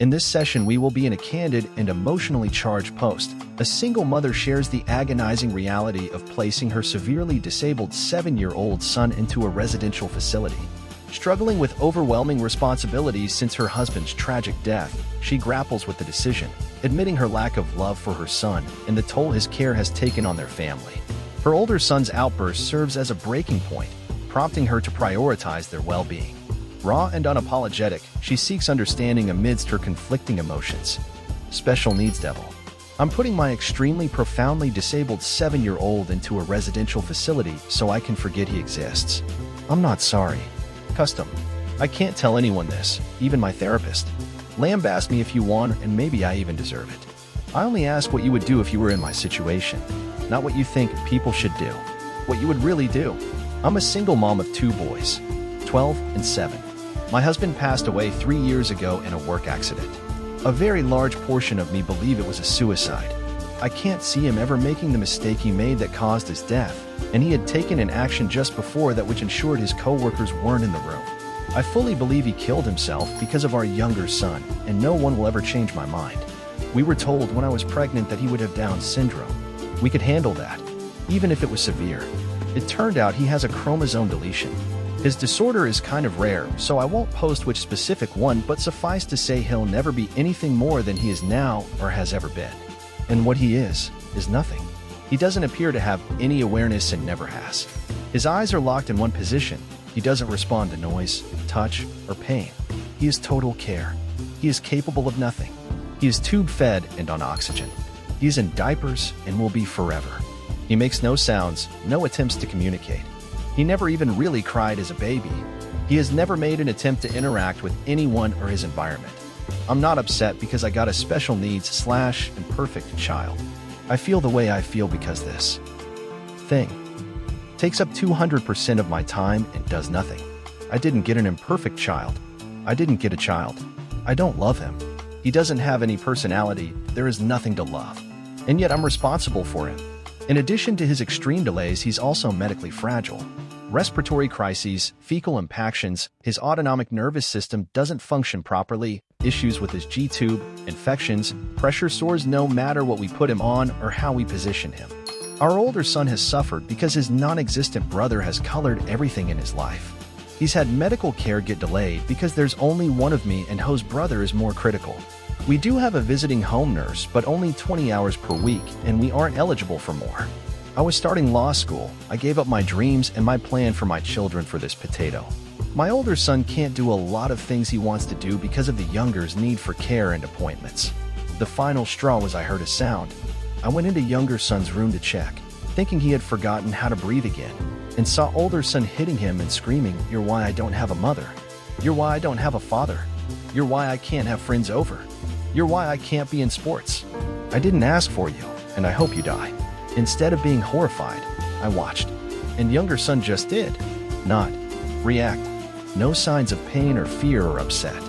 In this session, we will be in a candid and emotionally charged post. A single mother shares the agonizing reality of placing her severely disabled 7-year-old son into a residential facility. Struggling with overwhelming responsibilities since her husband's tragic death, she grapples with the decision, admitting her lack of love for her son and the toll his care has taken on their family. Her older son's outburst serves as a breaking point, prompting her to prioritize their well-being. Raw and unapologetic, she seeks understanding amidst her conflicting emotions. Special needs devil. I'm putting my extremely profoundly disabled 7-year-old into a residential facility so I can forget he exists. I'm not sorry. Custom. I can't tell anyone this, even my therapist. Lambast me if you want, and maybe I even deserve it. I only ask what you would do if you were in my situation, not what you think people should do. What you would really do. I'm a single mom of 2 boys, 12 and 7. My husband passed away 3 years ago in a work accident. A very large portion of me believe it was a suicide. I can't see him ever making the mistake he made that caused his death, and he had taken an action just before that which ensured his co-workers weren't in the room. I fully believe he killed himself because of our younger son, and no one will ever change my mind. We were told when I was pregnant that he would have Down syndrome. We could handle that, even if it was severe. It turned out he has a chromosome deletion. His disorder is kind of rare, so I won't post which specific one, but suffice to say he'll never be anything more than he is now or has ever been. And what he is nothing. He doesn't appear to have any awareness and never has. His eyes are locked in one position. He doesn't respond to noise, touch, or pain. He is total care. He is capable of nothing. He is tube-fed and on oxygen. He is in diapers and will be forever. He makes no sounds, no attempts to communicate. He never even really cried as a baby. He has never made an attempt to interact with anyone or his environment. I'm not upset because I got a special needs / imperfect child. I feel the way I feel because this thing takes up 200% of my time and does nothing. I didn't get an imperfect child. I didn't get a child. I don't love him. He doesn't have any personality. There is nothing to love. And yet I'm responsible for him. In addition to his extreme delays, he's also medically fragile. Respiratory crises, fecal impactions, his autonomic nervous system doesn't function properly, issues with his G-tube, infections, pressure sores no matter what we put him on or how we position him. Our older son has suffered because his non-existent brother has colored everything in his life. He's had medical care get delayed because there's only one of me and Ho's brother is more critical. We do have a visiting home nurse, but only 20 hours per week, and we aren't eligible for more. I was starting law school. I gave up my dreams and my plan for my children for this potato. My older son can't do a lot of things he wants to do because of the younger's need for care and appointments. The final straw was I heard a sound. I went into younger son's room to check, thinking he had forgotten how to breathe again, and saw older son hitting him and screaming, "You're why I don't have a mother. You're why I don't have a father. You're why I can't have friends over. You're why I can't be in sports. I didn't ask for you, and I hope you die." Instead of being horrified, I watched. And younger son just did not react. No signs of pain or fear or upset.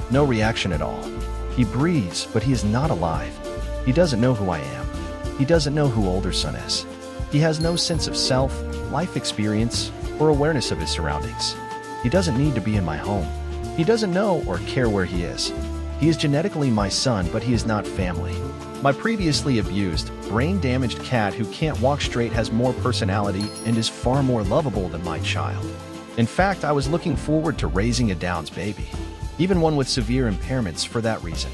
No reaction at all. He breathes, but he is not alive. He doesn't know who I am. He doesn't know who older son is. He has no sense of self, life experience, or awareness of his surroundings. He doesn't need to be in my home. He doesn't know or care where he is. He is genetically my son, but he is not family. My previously abused, brain-damaged cat who can't walk straight has more personality and is far more lovable than my child. In fact, I was looking forward to raising a Downs baby, even one with severe impairments for that reason.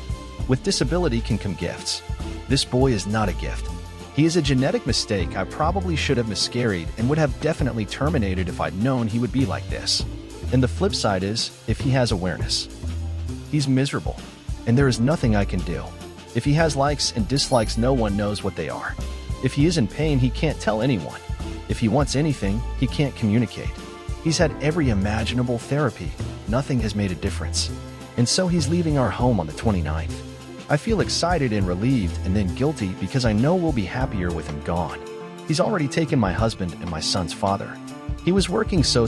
With disability can come gifts. This boy is not a gift. He is a genetic mistake I probably should have miscarried and would have definitely terminated if I'd known he would be like this. And the flip side is, if he has awareness. He's miserable, and there is nothing I can do. If he has likes and dislikes, no one knows what they are. If he is in pain, he can't tell anyone. If he wants anything, he can't communicate. He's had every imaginable therapy. Nothing has made a difference. And so he's leaving our home on the 29th. I feel excited and relieved and then guilty because I know we'll be happier with him gone. He's already taken my husband and my son's father. He was working so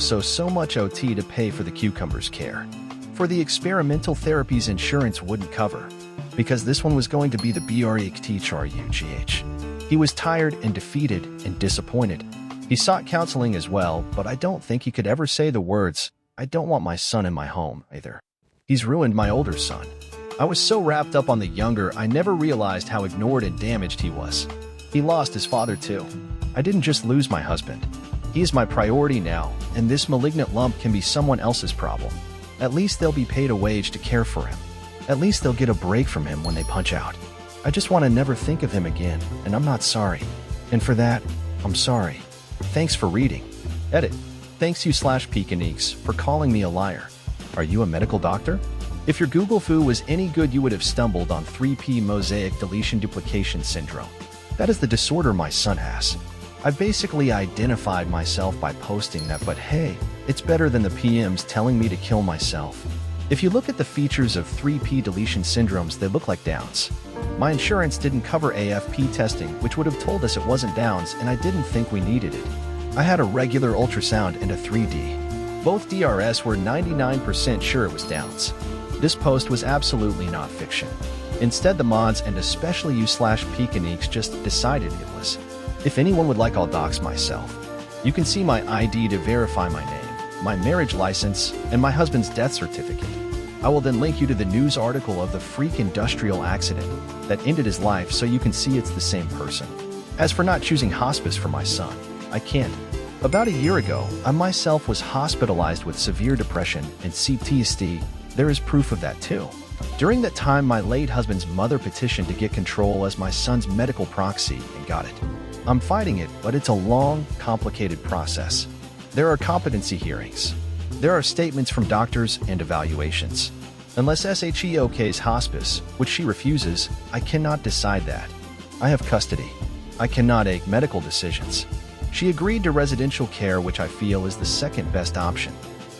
much OT to pay for the cucumber's care. For the experimental therapies insurance wouldn't cover, because this one was going to be the BRECTHRUGH. He was tired and defeated and disappointed. He sought counseling as well, but I don't think he could ever say the words, "I don't want my son in my home," either. He's ruined my older son. I was so wrapped up on the younger, I never realized how ignored and damaged he was. He lost his father too. I didn't just lose my husband. He is my priority now, and this malignant lump can be someone else's problem. At least they'll be paid a wage to care for him. At least they'll get a break from him when they punch out. I just want to never think of him again, and I'm not sorry. And for that, I'm sorry. Thanks for reading. Edit. Thanks you/Pekinese for calling me a liar. Are you a medical doctor? If your Google foo was any good, you would have stumbled on 3P mosaic deletion duplication syndrome. That is the disorder my son has. I've basically identified myself by posting that, but hey, it's better than the PMs telling me to kill myself. If you look at the features of 3P deletion syndromes, they look like Downs. My insurance didn't cover AFP testing, which would have told us it wasn't Downs, and I didn't think we needed it. I had a regular ultrasound and a 3D. Both DRS were 99% sure it was Downs. This post was absolutely not fiction. Instead, the mods, and especially you/Pekinese, just decided it was. If anyone would like, I'll dox myself. You can see my ID to verify my name, my marriage license, and my husband's death certificate. I will then link you to the news article of the freak industrial accident that ended his life so you can see it's the same person. As for not choosing hospice for my son, I can't. About a year ago, I myself was hospitalized with severe depression and PTSD. There is proof of that too. During that time, my late husband's mother petitioned to get control as my son's medical proxy and got it. I'm fighting it, but it's a long, complicated process. There are competency hearings. There are statements from doctors and evaluations. Unless SHE okays hospice, which she refuses, I cannot decide that. I have custody. I cannot make medical decisions. She agreed to residential care, which I feel is the second best option.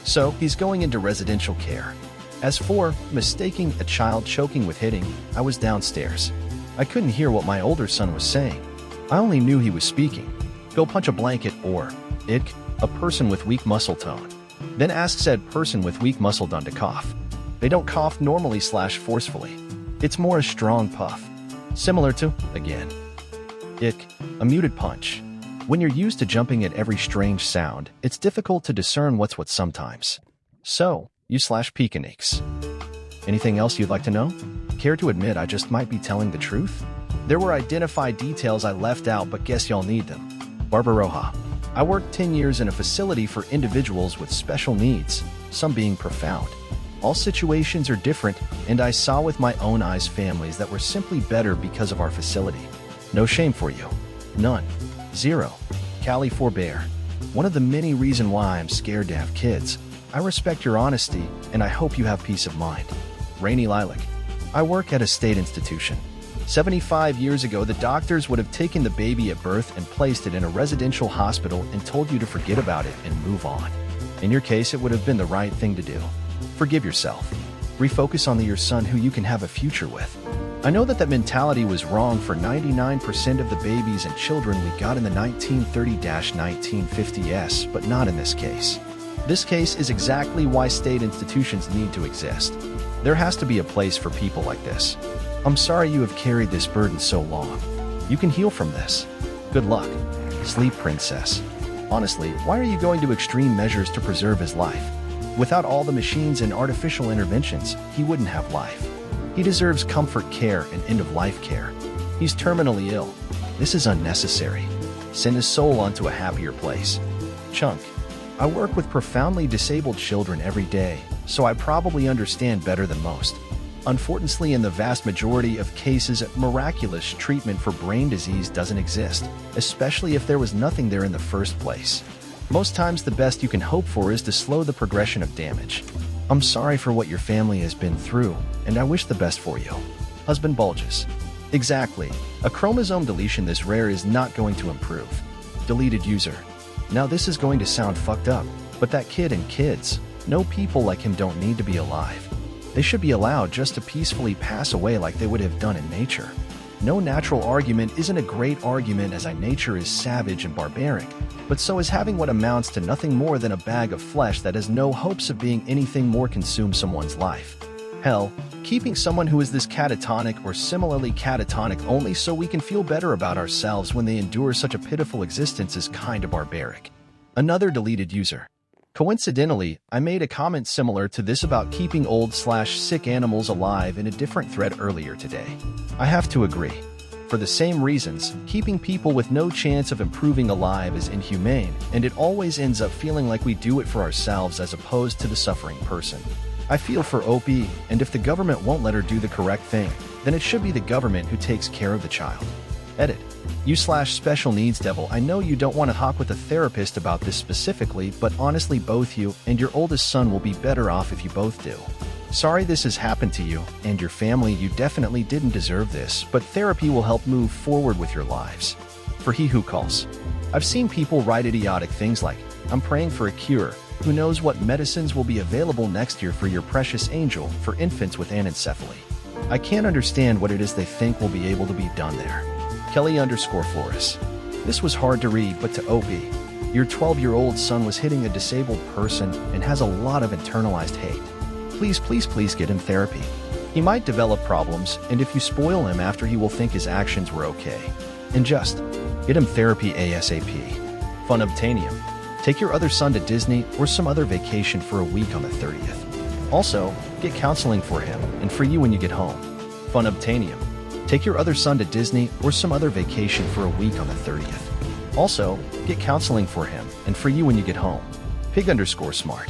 So he's going into residential care. As for mistaking a child choking with hitting, I was downstairs. I couldn't hear what my older son was saying. I only knew he was speaking. Go punch a blanket, or ick, a person with weak muscle tone. Then ask said person with weak muscle tone to cough. They don't cough normally/forcefully. It's more a strong puff. Similar to, again, ick, a muted punch. When you're used to jumping at every strange sound, it's difficult to discern what's what sometimes. So, you/Pekinese. Anything else you'd like to know? Care to admit I just might be telling the truth? There were identified details I left out, but guess y'all need them. Barbaroja. I worked 10 years in a facility for individuals with special needs, some being profound. All situations are different, and I saw with my own eyes families that were simply better because of our facility. No shame for you. None. Zero. Callie forbear. One of the many reasons why I'm scared to have kids. I respect your honesty, and I hope you have peace of mind. Rainy Lilac. I work at a state institution. 75 years ago, the doctors would have taken the baby at birth and placed it in a residential hospital and told you to forget about it and move on. In your case, it would have been the right thing to do. Forgive yourself. Refocus on your son who you can have a future with. I know that mentality was wrong for 99% of the babies and children we got in the 1930-1950s, but not in this case. This case is exactly why state institutions need to exist. There has to be a place for people like this. I'm sorry you have carried this burden so long. You can heal from this. Good luck. Sleep, princess. Honestly, why are you going to extreme measures to preserve his life? Without all the machines and artificial interventions, he wouldn't have life. He deserves comfort care and end-of-life care. He's terminally ill. This is unnecessary. Send his soul onto a happier place. Chunk. I work with profoundly disabled children every day, so I probably understand better than most. Unfortunately, in the vast majority of cases, miraculous treatment for brain disease doesn't exist, especially if there was nothing there in the first place. Most times, the best you can hope for is to slow the progression of damage. I'm sorry for what your family has been through, and I wish the best for you. Husband bulges. Exactly. A chromosome deletion this rare is not going to improve. Deleted user. Now this is going to sound fucked up, but that kid and kids, no people like him don't need to be alive. They should be allowed just to peacefully pass away like they would have done in nature. No natural argument isn't a great argument, as nature is savage and barbaric, but so is having what amounts to nothing more than a bag of flesh that has no hopes of being anything more consume someone's life. Hell, keeping someone who is this catatonic or similarly catatonic only so we can feel better about ourselves when they endure such a pitiful existence is kind of barbaric. Another deleted user. Coincidentally, I made a comment similar to this about keeping old/sick animals alive in a different thread earlier today. I have to agree. For the same reasons, keeping people with no chance of improving alive is inhumane, and it always ends up feeling like we do it for ourselves as opposed to the suffering person. I feel for OP, and if the government won't let her do the correct thing, then it should be the government who takes care of the child. Edit. You/special needs devil, I know you don't want to talk with a therapist about this specifically, but honestly both you and your oldest son will be better off if you both do. Sorry this has happened to you and your family. You definitely didn't deserve this, but therapy will help move forward with your lives. For he who calls. I've seen people write idiotic things like, I'm praying for a cure. Who knows what medicines will be available next year for your precious angel for infants with anencephaly. I can't understand what it is they think will be able to be done there. Kelly_Flores. This was hard to read, but to OP. Your 12-year-old son was hitting a disabled person and has a lot of internalized hate. Please get him therapy. He might develop problems, and if you spoil him after, he will think his actions were okay. And just get him therapy ASAP. Funobtainium. Take your other son to Disney or some other vacation for a week on the 30th. Also, get counseling for him and for you when you get home. Funobtainium. Take your other son to Disney or some other vacation for a week on the 30th. Also, get counseling for him and for you when you get home. Pig_smart.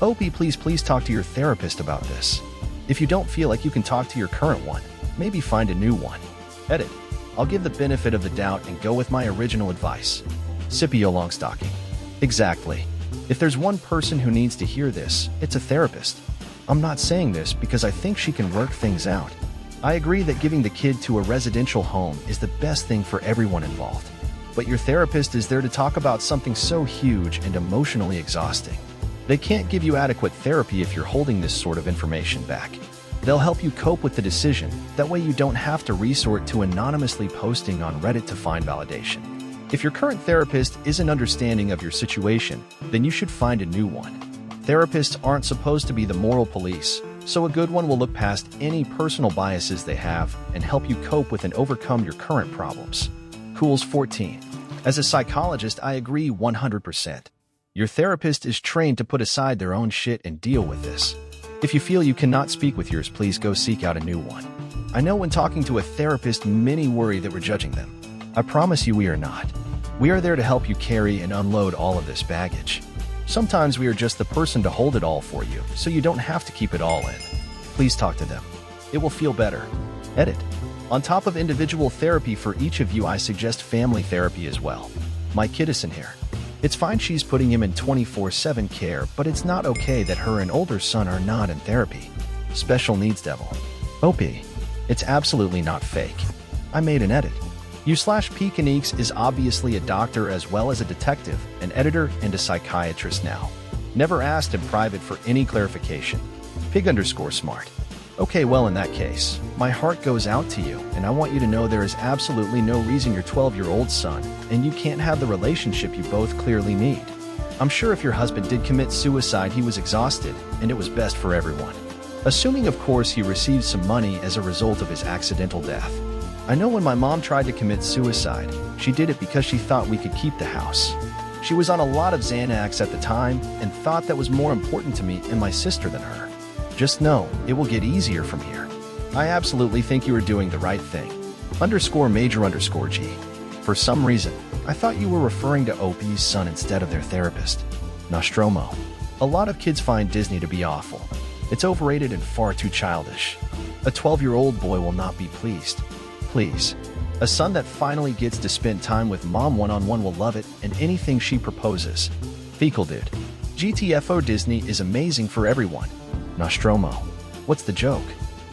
OP, please talk to your therapist about this. If you don't feel like you can talk to your current one, maybe find a new one. Edit. I'll give the benefit of the doubt and go with my original advice. Scipio Longstocking. Exactly. If there's one person who needs to hear this, it's a therapist. I'm not saying this because I think she can work things out. I agree that giving the kid to a residential home is the best thing for everyone involved. But your therapist is there to talk about something so huge and emotionally exhausting. They can't give you adequate therapy if you're holding this sort of information back. They'll help you cope with the decision. That way you don't have to resort to anonymously posting on Reddit to find validation. If your current therapist isn't understanding of your situation, then you should find a new one. Therapists aren't supposed to be the moral police, so a good one will look past any personal biases they have and help you cope with and overcome your current problems. Cools14. As a psychologist, I agree 100%. Your therapist is trained to put aside their own shit and deal with this. If you feel you cannot speak with yours, please go seek out a new one. I know when talking to a therapist, many worry that we're judging them. I promise you we are not. We are there to help you carry and unload all of this baggage. Sometimes we are just the person to hold it all for you, so you don't have to keep it all in. Please talk to them. It will feel better. Edit. On top of individual therapy for each of you, I suggest family therapy as well. My kid isn't here. It's fine she's putting him in 24/7 care, but it's not okay that her and older son are not in therapy. Special needs devil. OP. It's absolutely not fake. I made an edit. You/Pekanix is obviously a doctor as well as a detective, an editor, and a psychiatrist now. Never asked in private for any clarification. Pig_smart. Okay, well in that case, my heart goes out to you, and I want you to know there is absolutely no reason your 12-year-old son and you can't have the relationship you both clearly need. I'm sure if your husband did commit suicide, he was exhausted, and it was best for everyone. Assuming, of course, he received some money as a result of his accidental death. I know when my mom tried to commit suicide, she did it because she thought we could keep the house. She was on a lot of Xanax at the time and thought that was more important to me and my sister than her. Just know, it will get easier from here. I absolutely think you are doing the right thing. _Major_G. For some reason, I thought you were referring to OP's son instead of their therapist. Nostromo. A lot of kids find Disney to be awful. It's overrated and far too childish. A 12-year-old boy will not be pleased. Please. A son that finally gets to spend time with mom one-on-one will love it and anything she proposes. Fecal dude. GTFO Disney is amazing for everyone. Nostromo. What's the joke?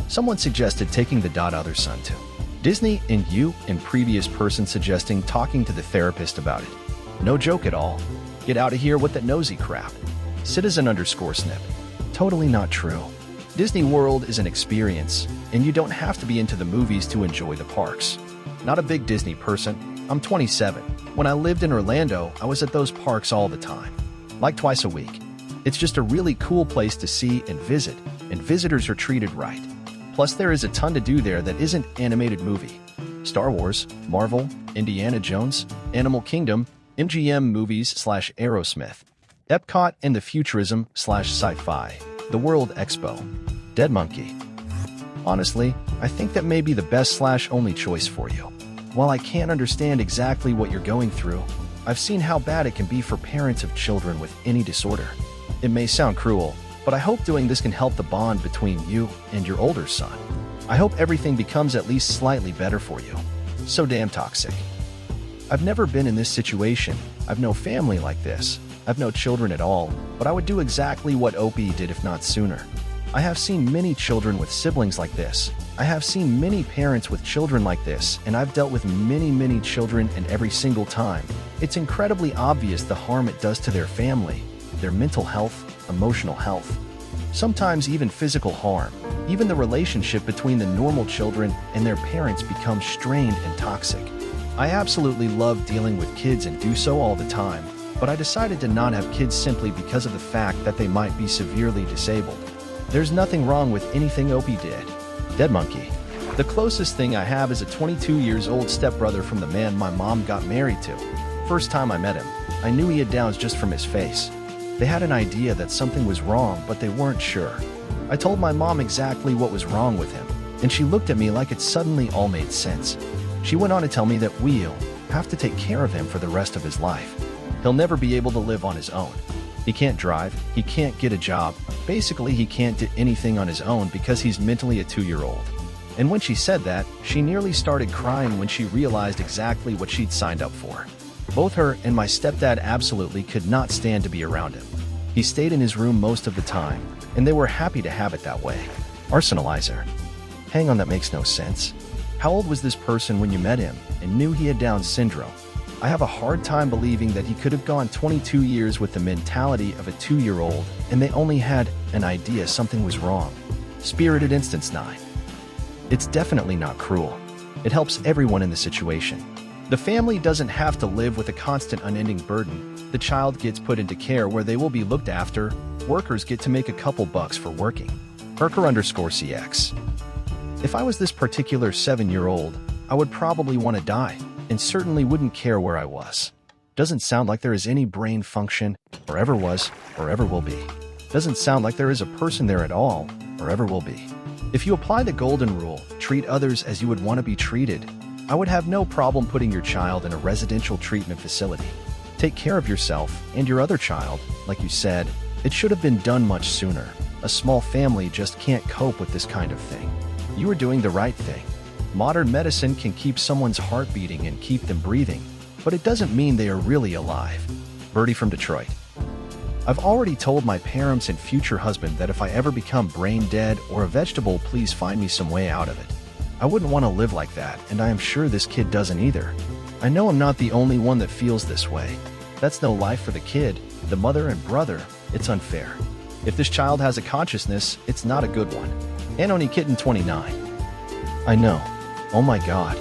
Someone suggested taking the other son to Disney, and you and previous person suggesting talking to the therapist about it. No joke at all. Get out of here with that nosy crap. Citizen_snip. Totally not true. Disney World is an experience, and you don't have to be into the movies to enjoy the parks. Not a big Disney person. I'm 27. When I lived in Orlando, I was at those parks all the time, like twice a week. It's just a really cool place to see and visit, and visitors are treated right. Plus, there is a ton to do there that isn't animated movie. Star Wars, Marvel, Indiana Jones, Animal Kingdom, MGM movies / Aerosmith. Epcot and the Futurism/Sci-Fi, the World Expo. Dead Monkey. Honestly, I think that may be the best/only choice for you. While I can't understand exactly what you're going through, I've seen how bad it can be for parents of children with any disorder. It may sound cruel, but I hope doing this can help the bond between you and your older son. I hope everything becomes at least slightly better for you. So damn toxic. I've never been in this situation. I've no family like this. I've no children at all, but I would do exactly what Opie did if not sooner. I have seen many children with siblings like this. I have seen many parents with children like this, and I've dealt with many children, and every single time, it's incredibly obvious the harm it does to their family, their mental health, emotional health, sometimes even physical harm. Even the relationship between the normal children and their parents becomes strained and toxic. I absolutely love dealing with kids and do so all the time, but I decided to not have kids simply because of the fact that they might be severely disabled. There's nothing wrong with anything Opie did. Dead Monkey. The closest thing I have is a 22 years old stepbrother from the man my mom got married to. First time I met him, I knew he had Downs just from his face. They had an idea that something was wrong, but they weren't sure. I told my mom exactly what was wrong with him, and she looked at me like it suddenly all made sense. She went on to tell me that we'll have to take care of him for the rest of his life. He'll never be able to live on his own. He can't drive, he can't get a job, basically he can't do anything on his own because he's mentally a 2-year-old. And when she said that, she nearly started crying when she realized exactly what she'd signed up for. Both her and my stepdad absolutely could not stand to be around him. He stayed in his room most of the time, and they were happy to have it that way. Arsenalizer. Hang on, that makes no sense. How old was this person when you met him and knew he had Down syndrome? I have a hard time believing that he could have gone 22 years with the mentality of a 2-year-old and they only had an idea something was wrong. Spirited Instance 9. It's definitely not cruel. It helps everyone in the situation. The family doesn't have to live with a constant unending burden. The child gets put into care where they will be looked after. Workers get to make a couple bucks for working. Herker_CX. If I was this particular 7-year-old, I would probably want to die, and certainly wouldn't care where I was. Doesn't sound like there is any brain function, or ever was, or ever will be. Doesn't sound like there is a person there at all, or ever will be. If you apply the golden rule, treat others as you would want to be treated, I would have no problem putting your child in a residential treatment facility. Take care of yourself and your other child, like you said. It should have been done much sooner. A small family just can't cope with this kind of thing. You are doing the right thing. Modern medicine can keep someone's heart beating and keep them breathing, but it doesn't mean they are really alive. Birdie from Detroit. I've already told my parents and future husband that if I ever become brain dead or a vegetable, please find me some way out of it. I wouldn't want to live like that, and I am sure this kid doesn't either. I know I'm not the only one that feels this way. That's no life for the kid, the mother and brother. It's unfair. If this child has a consciousness, it's not a good one. Anony Kitten 29. I know. Oh my God.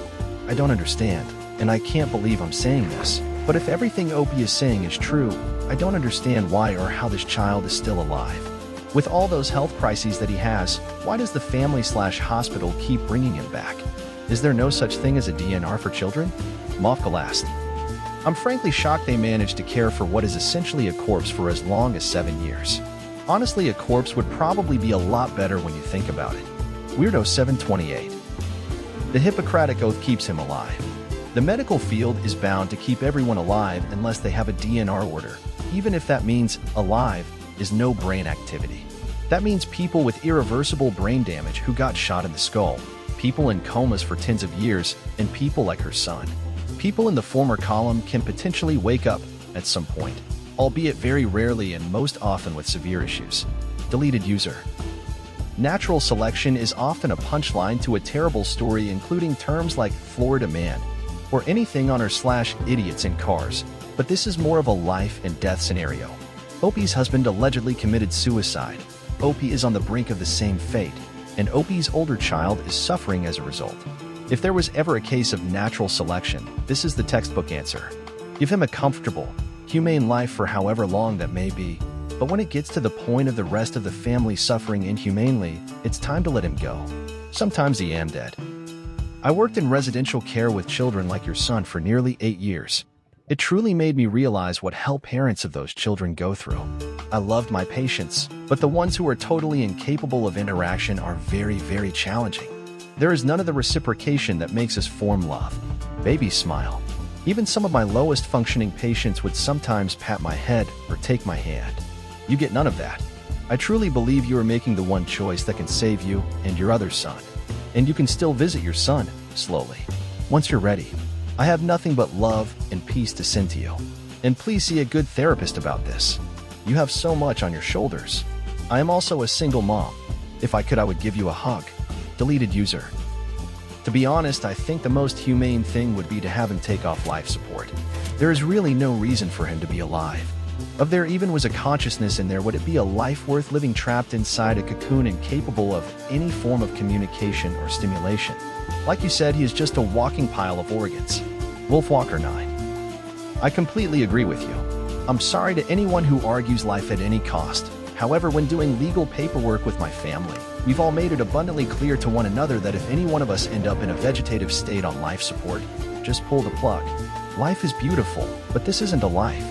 I don't understand, and I can't believe I'm saying this, but if everything Opie is saying is true, I don't understand why or how this child is still alive. With all those health crises that he has, why does the family/hospital keep bringing him back? Is there no such thing as a DNR for children? Mofgalast. I'm frankly shocked they managed to care for what is essentially a corpse for as long as 7 years. Honestly, a corpse would probably be a lot better when you think about it. Weirdo 728. The Hippocratic Oath keeps him alive. The medical field is bound to keep everyone alive unless they have a DNR order, even if that means alive is no brain activity. That means people with irreversible brain damage who got shot in the skull, people in comas for tens of years, and people like her son. People in the former column can potentially wake up at some point, albeit very rarely and most often with severe issues. Deleted user. Natural selection is often a punchline to a terrible story, including terms like Florida man or anything on or/idiots in cars, but this is more of a life and death scenario. Opie's husband allegedly committed suicide. Opie is on the brink of the same fate, and Opie's older child is suffering as a result. If there was ever a case of natural selection, this is the textbook answer. Give him a comfortable, humane life for however long that may be, but when it gets to the point of the rest of the family suffering inhumanely, it's time to let him go. Sometimes he am dead. I worked in residential care with children like your son for nearly 8 years. It truly made me realize what hell parents of those children go through. I loved my patients, but the ones who are totally incapable of interaction are very, very challenging. There is none of the reciprocation that makes us form love. Babies smile. Even some of my lowest functioning patients would sometimes pat my head or take my hand. You get none of that. I truly believe you are making the one choice that can save you and your other son. And you can still visit your son, slowly. Once you're ready, I have nothing but love and peace to send to you. And please see a good therapist about this. You have so much on your shoulders. I am also a single mom. If I could, I would give you a hug. Deleted user. To be honest, I think the most humane thing would be to have him take off life support. There is really no reason for him to be alive. If there even was a consciousness in there, would it be a life worth living trapped inside a cocoon incapable of any form of communication or stimulation? Like you said, he is just a walking pile of organs. Wolfwalker 9. I completely agree with you. I'm sorry to anyone who argues life at any cost. However, when doing legal paperwork with my family, we've all made it abundantly clear to one another that if any one of us end up in a vegetative state on life support, just pull the plug. Life is beautiful, but this isn't a life.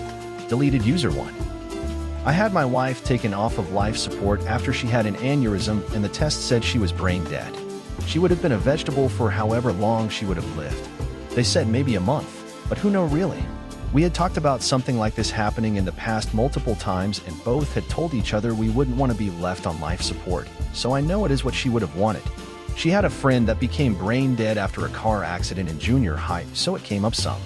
Deleted user 1. I had my wife taken off of life support after she had an aneurysm and the test said she was brain dead. She would have been a vegetable for however long she would have lived. They said maybe a month, but who knows really? We had talked about something like this happening in the past multiple times and both had told each other we wouldn't want to be left on life support, so I know it is what she would have wanted. She had a friend that became brain dead after a car accident in junior high, so it came up some.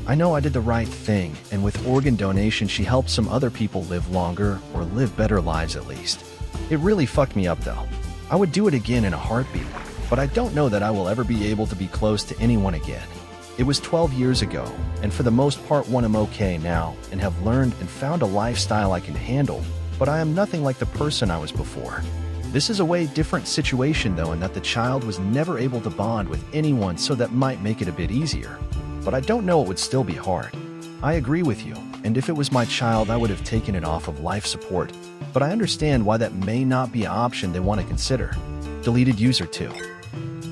I know I did the right thing, and with organ donation she helped some other people live longer or live better lives at least. It really fucked me up though. I would do it again in a heartbeat, but I don't know that I will ever be able to be close to anyone again. It was 12 years ago, and for the most part I'm okay now and have learned and found a lifestyle I can handle, but I am nothing like the person I was before. This is a way different situation though, in that the child was never able to bond with anyone, so that might make it a bit easier. But I don't know, it would still be hard. I agree with you, and if it was my child I would have taken it off of life support, but I understand why that may not be an option they want to consider. Deleted user 2.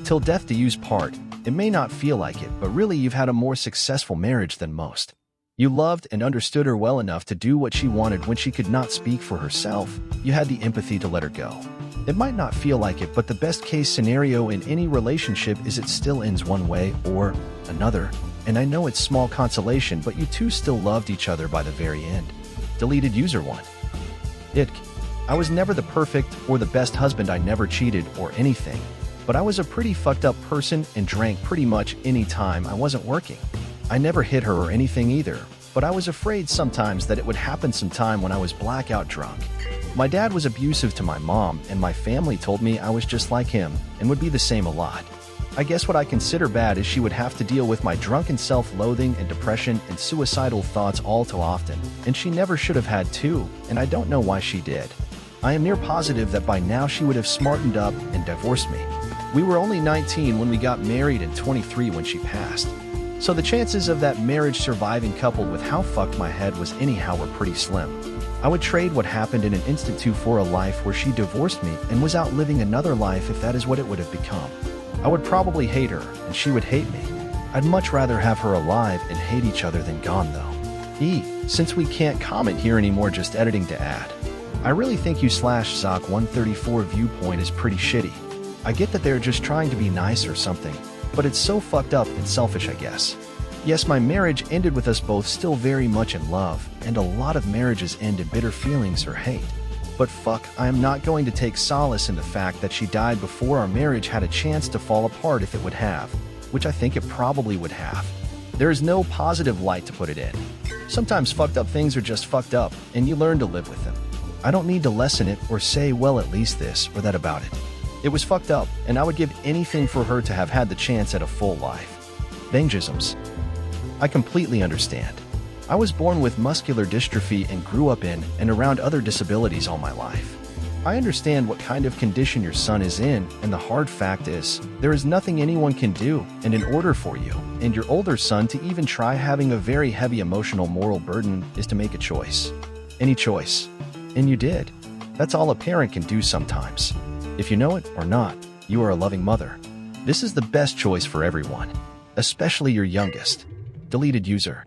Till death do use part. It may not feel like it, but really you've had a more successful marriage than most. You loved and understood her well enough to do what she wanted when she could not speak for herself. You had the empathy to let her go. It might not feel like it, but the best case scenario in any relationship is it still ends one way or another. And I know it's small consolation, but you two still loved each other by the very end. Deleted user 1. I was never the perfect or the best husband. I never cheated or anything. But I was a pretty fucked up person and drank pretty much any time I wasn't working. I never hit her or anything either, but I was afraid sometimes that it would happen sometime when I was blackout drunk. My dad was abusive to my mom, and my family told me I was just like him and would be the same a lot. I guess what I consider bad is she would have to deal with my drunken self-loathing and depression and suicidal thoughts all too often, and she never should have had to, and I don't know why she did. I am near positive that by now she would have smartened up and divorced me. We were only 19 when we got married and 23 when she passed. So the chances of that marriage surviving, coupled with how fucked my head was anyhow, were pretty slim. I would trade what happened in an instant for a life where she divorced me and was out living another life if that is what it would have become. I would probably hate her and she would hate me. I'd much rather have her alive and hate each other than gone though. Since we can't comment here anymore, just editing to add. I really think you /Zoc 134 viewpoint is pretty shitty. I get that they're just trying to be nice or something, but it's so fucked up and selfish, I guess. Yes, my marriage ended with us both still very much in love, and a lot of marriages end in bitter feelings or hate. But fuck, I am not going to take solace in the fact that she died before our marriage had a chance to fall apart if it would have, which I think it probably would have. There is no positive light to put it in. Sometimes fucked up things are just fucked up, and you learn to live with them. I don't need to lessen it or say, well, at least this or that about it. It was fucked up, and I would give anything for her to have had the chance at a full life. Bangisms. I completely understand. I was born with muscular dystrophy and grew up in and around other disabilities all my life. I understand what kind of condition your son is in, and the hard fact is, there is nothing anyone can do, and in order for you and your older son to even try having a very heavy emotional moral burden is to make a choice. Any choice. And you did. That's all a parent can do sometimes. If you know it or not, you are a loving mother. This is the best choice for everyone, especially your youngest. Deleted user.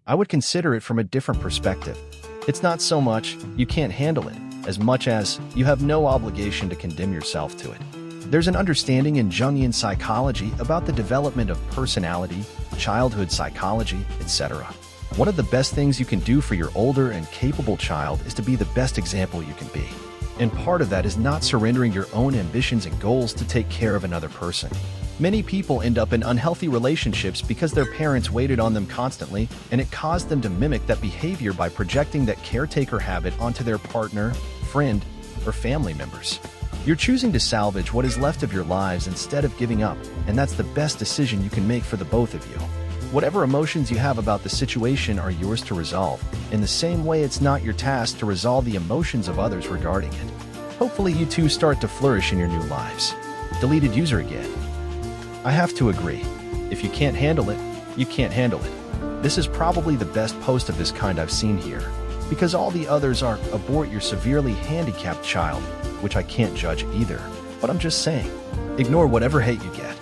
I would consider it from a different perspective. It's not so much you can't handle it, as much as you have no obligation to condemn yourself to it. There's an understanding in Jungian psychology about the development of personality, childhood psychology, etc. One of the best things you can do for your older and capable child is to be the best example you can be. And part of that is not surrendering your own ambitions and goals to take care of another person. Many people end up in unhealthy relationships because their parents waited on them constantly, and it caused them to mimic that behavior by projecting that caretaker habit onto their partner, friend, or family members. You're choosing to salvage what is left of your lives instead of giving up, and that's the best decision you can make for the both of you. Whatever emotions you have about the situation are yours to resolve, in the same way it's not your task to resolve the emotions of others regarding it. Hopefully you two start to flourish in your new lives. Deleted user again. I have to agree. If you can't handle it, you can't handle it. This is probably the best post of this kind I've seen here, because all the others are abort your severely handicapped child, which I can't judge either, but I'm just saying, ignore whatever hate you get.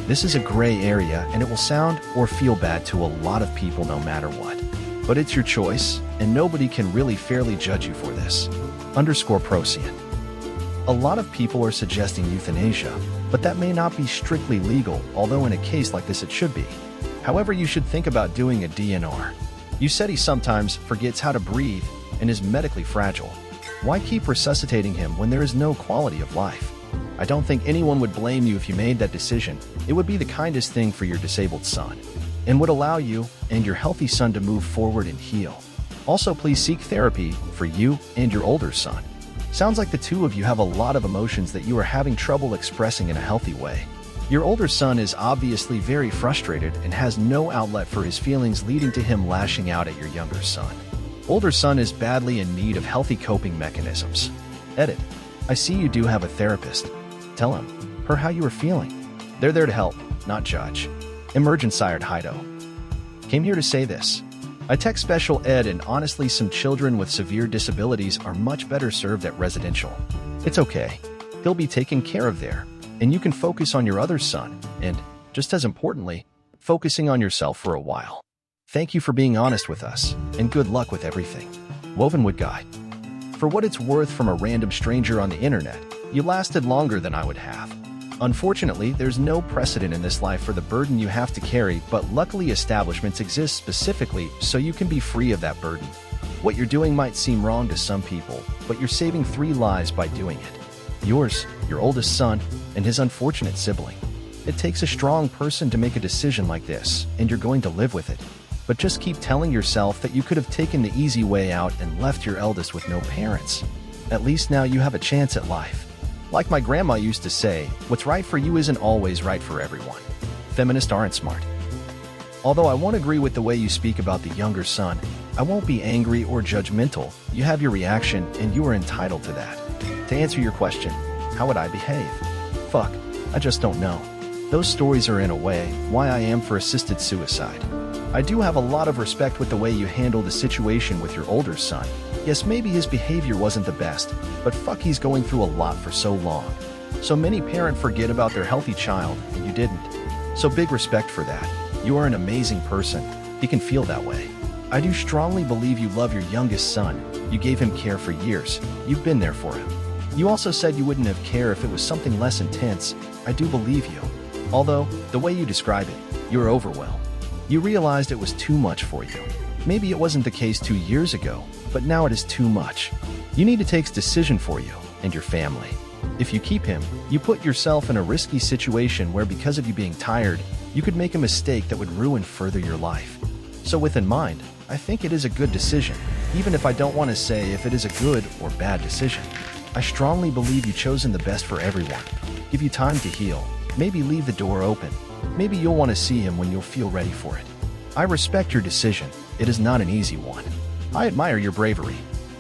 This is a gray area and it will sound or feel bad to a lot of people no matter what. But it's your choice, and nobody can really fairly judge you for this. _Procient. A lot of people are suggesting euthanasia, but that may not be strictly legal, although in a case like this it should be. However, you should think about doing a DNR. You said he sometimes forgets how to breathe and is medically fragile. Why keep resuscitating him when there is no quality of life? I don't think anyone would blame you if you made that decision. It would be the kindest thing for your disabled son, and would allow you and your healthy son to move forward and heal. Also, please seek therapy for you and your older son. Sounds like the two of you have a lot of emotions that you are having trouble expressing in a healthy way. Your older son is obviously very frustrated and has no outlet for his feelings, leading to him lashing out at your younger son. Older son is badly in need of healthy coping mechanisms. Edit. I see you do have a therapist. Tell her how you are feeling. They're there to help, not judge. Emergencyard Hido. Came here to say this. I tech special ed, and honestly some children with severe disabilities are much better served at residential. It's okay. He'll be taken care of there, and you can focus on your other son, and, just as importantly, focusing on yourself for a while. Thank you for being honest with us, and good luck with everything. Wovenwood Guy. For what it's worth, from a random stranger on the internet, you lasted longer than I would have. Unfortunately, there's no precedent in this life for the burden you have to carry, but luckily establishments exist specifically so you can be free of that burden. What you're doing might seem wrong to some people, but you're saving 3 lives by doing it. Yours, your oldest son, and his unfortunate sibling. It takes a strong person to make a decision like this, and you're going to live with it. But just keep telling yourself that you could have taken the easy way out and left your eldest with no parents. At least now you have a chance at life. Like my grandma used to say, what's right for you isn't always right for everyone. Feminists aren't smart. Although I won't agree with the way you speak about the younger son, I won't be angry or judgmental. You have your reaction, and you are entitled to that. To answer your question, how would I behave? Fuck, I just don't know. Those stories are in a way why I am for assisted suicide. I do have a lot of respect with the way you handle the situation with your older son. Yes, maybe his behavior wasn't the best, but fuck, he's going through a lot for so long. So many parents forget about their healthy child, and you didn't. So big respect for that. You are an amazing person. He can feel that way. I do strongly believe you love your youngest son. You gave him care for years. You've been there for him. You also said you wouldn't have cared if it was something less intense. I do believe you. Although, the way you describe it, you're overwhelmed. You realized it was too much for you. Maybe it wasn't the case 2 years ago, but now it is too much. You need to take a decision for you and your family. If you keep him, you put yourself in a risky situation where, because of you being tired, you could make a mistake that would ruin further your life. So with in mind, I think it is a good decision, even if I don't want to say if it is a good or bad decision. I strongly believe you've chosen the best for everyone. Give you time to heal. Maybe leave the door open. Maybe you'll want to see him when you'll feel ready for it. I respect your decision. It is not an easy one. I admire your bravery.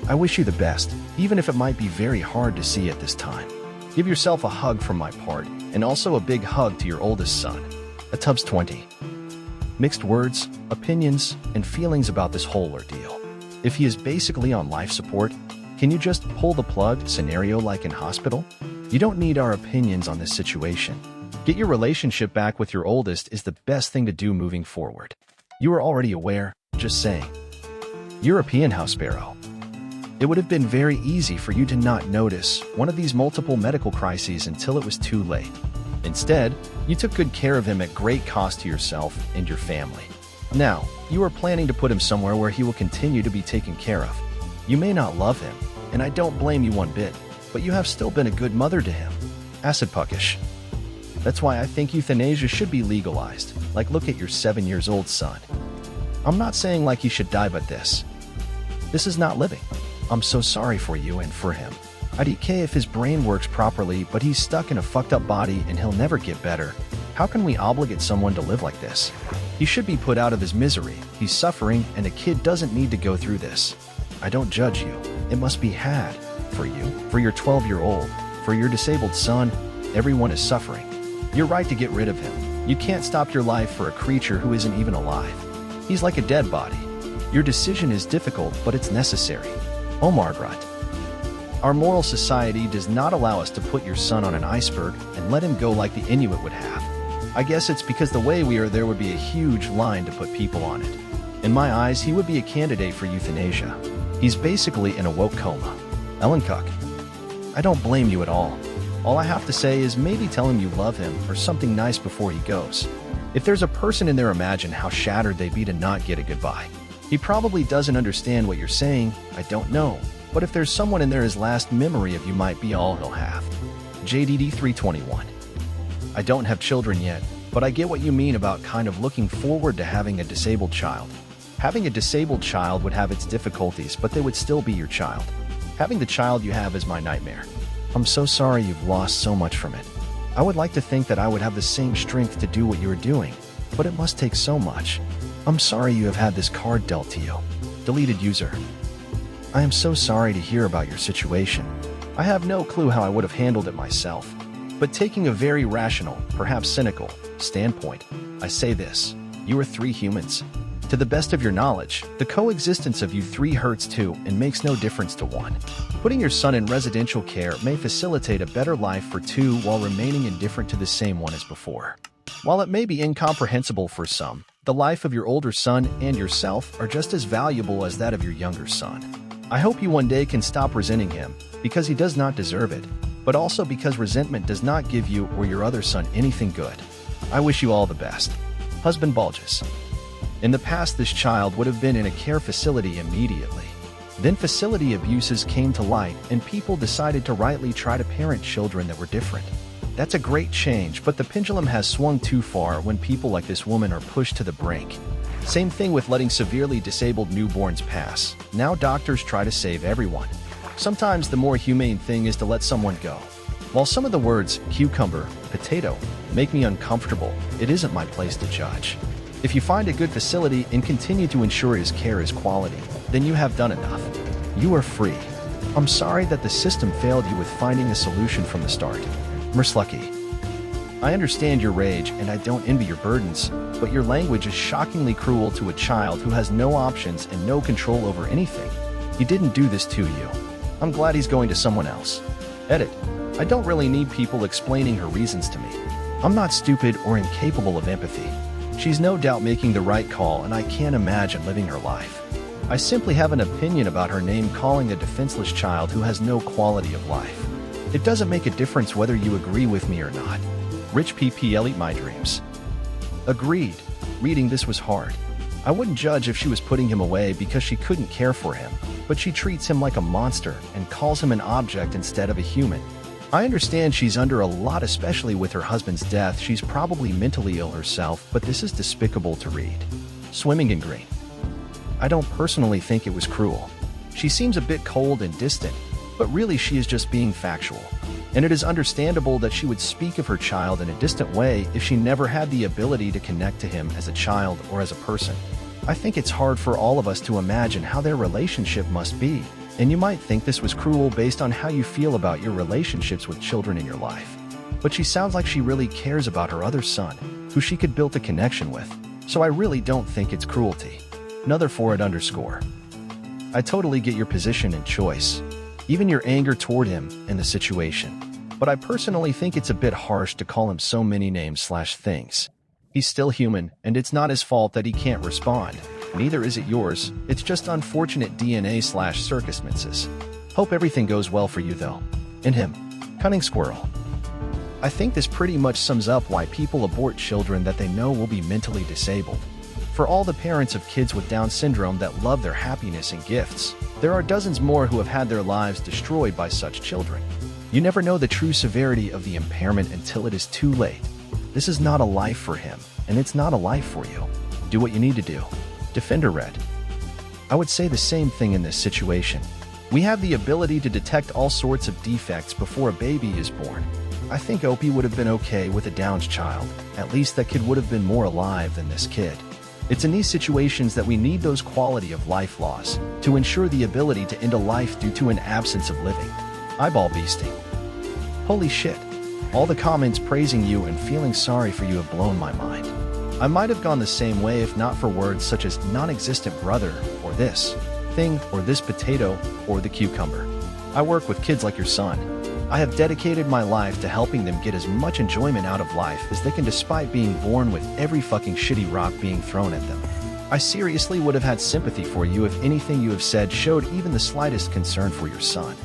I wish you the best, even if it might be very hard to see at this time. Give yourself a hug from my part, and also a big hug to your oldest son. A Tubbs 20. Mixed words, opinions, and feelings about this whole ordeal. If he is basically on life support, can you just pull the plug scenario like in hospital? You don't need our opinions on this situation. Get your relationship back with your oldest is the best thing to do moving forward. You are already aware, Just saying. European house sparrow. It would have been very easy for you to not notice one of these multiple medical crises until it was too late. Instead, you took good care of him at great cost to yourself and your family. Now, you are planning to put him somewhere where he will continue to be taken care of. You may not love him, and I don't blame you one bit, but you have still been a good mother to him. Acid puckish. That's why I think euthanasia should be legalized. Like, look at your 7-year-old son. I'm not saying like he should die, but this is not living. I'm so sorry for you and for him. I'd care if his brain works properly, but he's stuck in a fucked up body and he'll never get better. How can we obligate someone to live like this? He should be put out of his misery. He's suffering, and a kid doesn't need to go through this. I don't judge you. It must be had. For you, for your 12-year-old, for your disabled son, everyone is suffering. You're right to get rid of him. You can't stop your life for a creature who isn't even alive. He's like a dead body. Your decision is difficult, but it's necessary. Oh, Margaret. Our moral society does not allow us to put your son on an iceberg and let him go like the Inuit would have. I guess it's because the way we are, there would be a huge line to put people on it. In my eyes, he would be a candidate for euthanasia. He's basically in a woke coma. Ellen Cook. I don't blame you at all. All I have to say is maybe tell him you love him or something nice before he goes. If there's a person in there, imagine how shattered they'd be to not get a goodbye. He probably doesn't understand what you're saying, I don't know. But if there's someone in there, his last memory of you might be all he'll have. JDD 321. I don't have children yet, but I get what you mean about kind of looking forward to having a disabled child. Having a disabled child would have its difficulties, but they would still be your child. Having the child you have is my nightmare. I'm so sorry you've lost so much from it. I would like to think that I would have the same strength to do what you are doing, but it must take so much. I'm sorry you have had this card dealt to you. Deleted user. I am so sorry to hear about your situation. I have no clue how I would have handled it myself. But taking a very rational, perhaps cynical, standpoint, I say this. You are 3 humans. To the best of your knowledge, the coexistence of you 3 hurts 2 and makes no difference to 1. Putting your son in residential care may facilitate a better life for 2 while remaining indifferent to the same 1 as before. While it may be incomprehensible for some, the life of your older son and yourself are just as valuable as that of your younger son. I hope you one day can stop resenting him, because he does not deserve it, but also because resentment does not give you or your other son anything good. I wish you all the best. Husband bulges. In the past, this child would have been in a care facility immediately. Then facility abuses came to light and people decided to rightly try to parent children that were different. That's a great change, but the pendulum has swung too far when people like this woman are pushed to the brink. Same thing with letting severely disabled newborns pass. Now doctors try to save everyone. Sometimes the more humane thing is to let someone go. While some of the words cucumber, potato make me uncomfortable, it isn't my place to judge. If you find a good facility and continue to ensure his care is quality, then you have done enough. You are free. I'm sorry that the system failed you with finding a solution from the start. Merslucky. I understand your rage and I don't envy your burdens, but your language is shockingly cruel to a child who has no options and no control over anything. He didn't do this to you. I'm glad he's going to someone else. Edit. I don't really need people explaining her reasons to me. I'm not stupid or incapable of empathy. She's no doubt making the right call and I can't imagine living her life. I simply have an opinion about her name calling a defenseless child who has no quality of life. It doesn't make a difference whether you agree with me or not. Rich PPL eat my dreams. Agreed. Reading this was hard. I wouldn't judge if she was putting him away because she couldn't care for him, but she treats him like a monster and calls him an object instead of a human. I understand she's under a lot, especially with her husband's death. She's probably mentally ill herself, but this is despicable to read. Swimming in green. I don't personally think it was cruel. She seems a bit cold and distant, but really she is just being factual. And it is understandable that she would speak of her child in a distant way if she never had the ability to connect to him as a child or as a person. I think it's hard for all of us to imagine how their relationship must be, and you might think this was cruel based on how you feel about your relationships with children in your life. But she sounds like she really cares about her other son, who she could build a connection with, so I really don't think it's cruelty. Another for it underscore. I totally get your position and choice, even your anger toward him and the situation. But I personally think it's a bit harsh to call him so many names/things. He's still human, and it's not his fault that he can't respond. Neither is it yours, it's just unfortunate DNA/circumstances. Hope everything goes well for you though. And him. Cunning squirrel. I think this pretty much sums up why people abort children that they know will be mentally disabled. For all the parents of kids with Down syndrome that love their happiness and gifts, there are dozens more who have had their lives destroyed by such children. You never know the true severity of the impairment until it is too late. This is not a life for him, and it's not a life for you. Do what you need to do. Defender Red. I would say the same thing in this situation. We have the ability to detect all sorts of defects before a baby is born. I think Opie would have been okay with a Down's child. At least that kid would have been more alive than this kid. It's in these situations that we need those quality of life laws to ensure the ability to end a life due to an absence of living. Eyeball beasting. Holy shit. All the comments praising you and feeling sorry for you have blown my mind. I might have gone the same way if not for words such as non-existent brother, or this thing, or this potato, or the cucumber. I work with kids like your son. I have dedicated my life to helping them get as much enjoyment out of life as they can despite being born with every fucking shitty rock being thrown at them. I seriously would have had sympathy for you if anything you have said showed even the slightest concern for your son.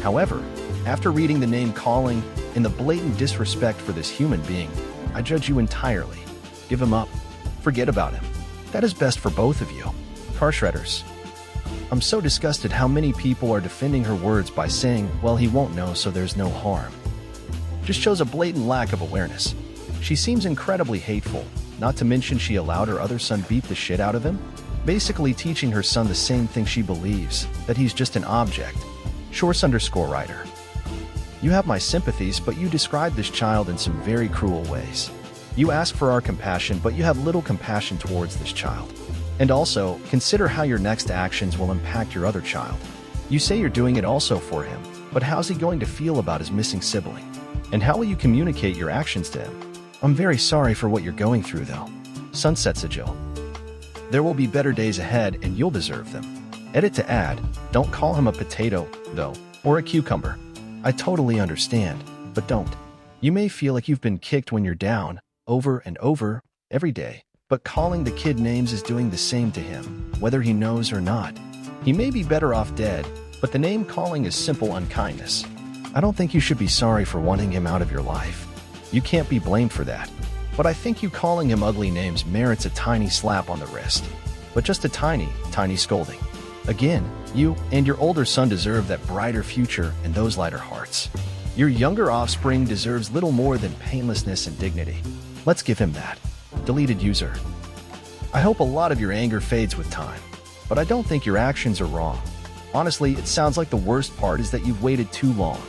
However, after reading the name calling and the blatant disrespect for this human being, I judge you entirely. Give him up. Forget about him. That is best for both of you. Car shredders. I'm so disgusted how many people are defending her words by saying, well, he won't know, so there's no harm. Just shows a blatant lack of awareness. She seems incredibly hateful, not to mention she allowed her other son beat the shit out of him, basically teaching her son the same thing she believes, that he's just an object. Shorts_writer. You have my sympathies, but you describe this child in some very cruel ways. You ask for our compassion, but you have little compassion towards this child. And also, consider how your next actions will impact your other child. You say you're doing it also for him, but how's he going to feel about his missing sibling? And how will you communicate your actions to him? I'm very sorry for what you're going through though. Sunset Sigil. There will be better days ahead and you'll deserve them. Edit to add, don't call him a potato, though, or a cucumber. I totally understand, but don't. You may feel like you've been kicked when you're down, over and over, every day. But calling the kid names is doing the same to him, whether he knows or not. He may be better off dead, but the name calling is simple unkindness. I don't think you should be sorry for wanting him out of your life. You can't be blamed for that. But I think you calling him ugly names merits a tiny slap on the wrist. But just a tiny, tiny scolding. Again, you and your older son deserve that brighter future and those lighter hearts. Your younger offspring deserves little more than painlessness and dignity. Let's give him that. Deleted user. I hope a lot of your anger fades with time, but I don't think your actions are wrong. Honestly, it sounds like the worst part is that you've waited too long.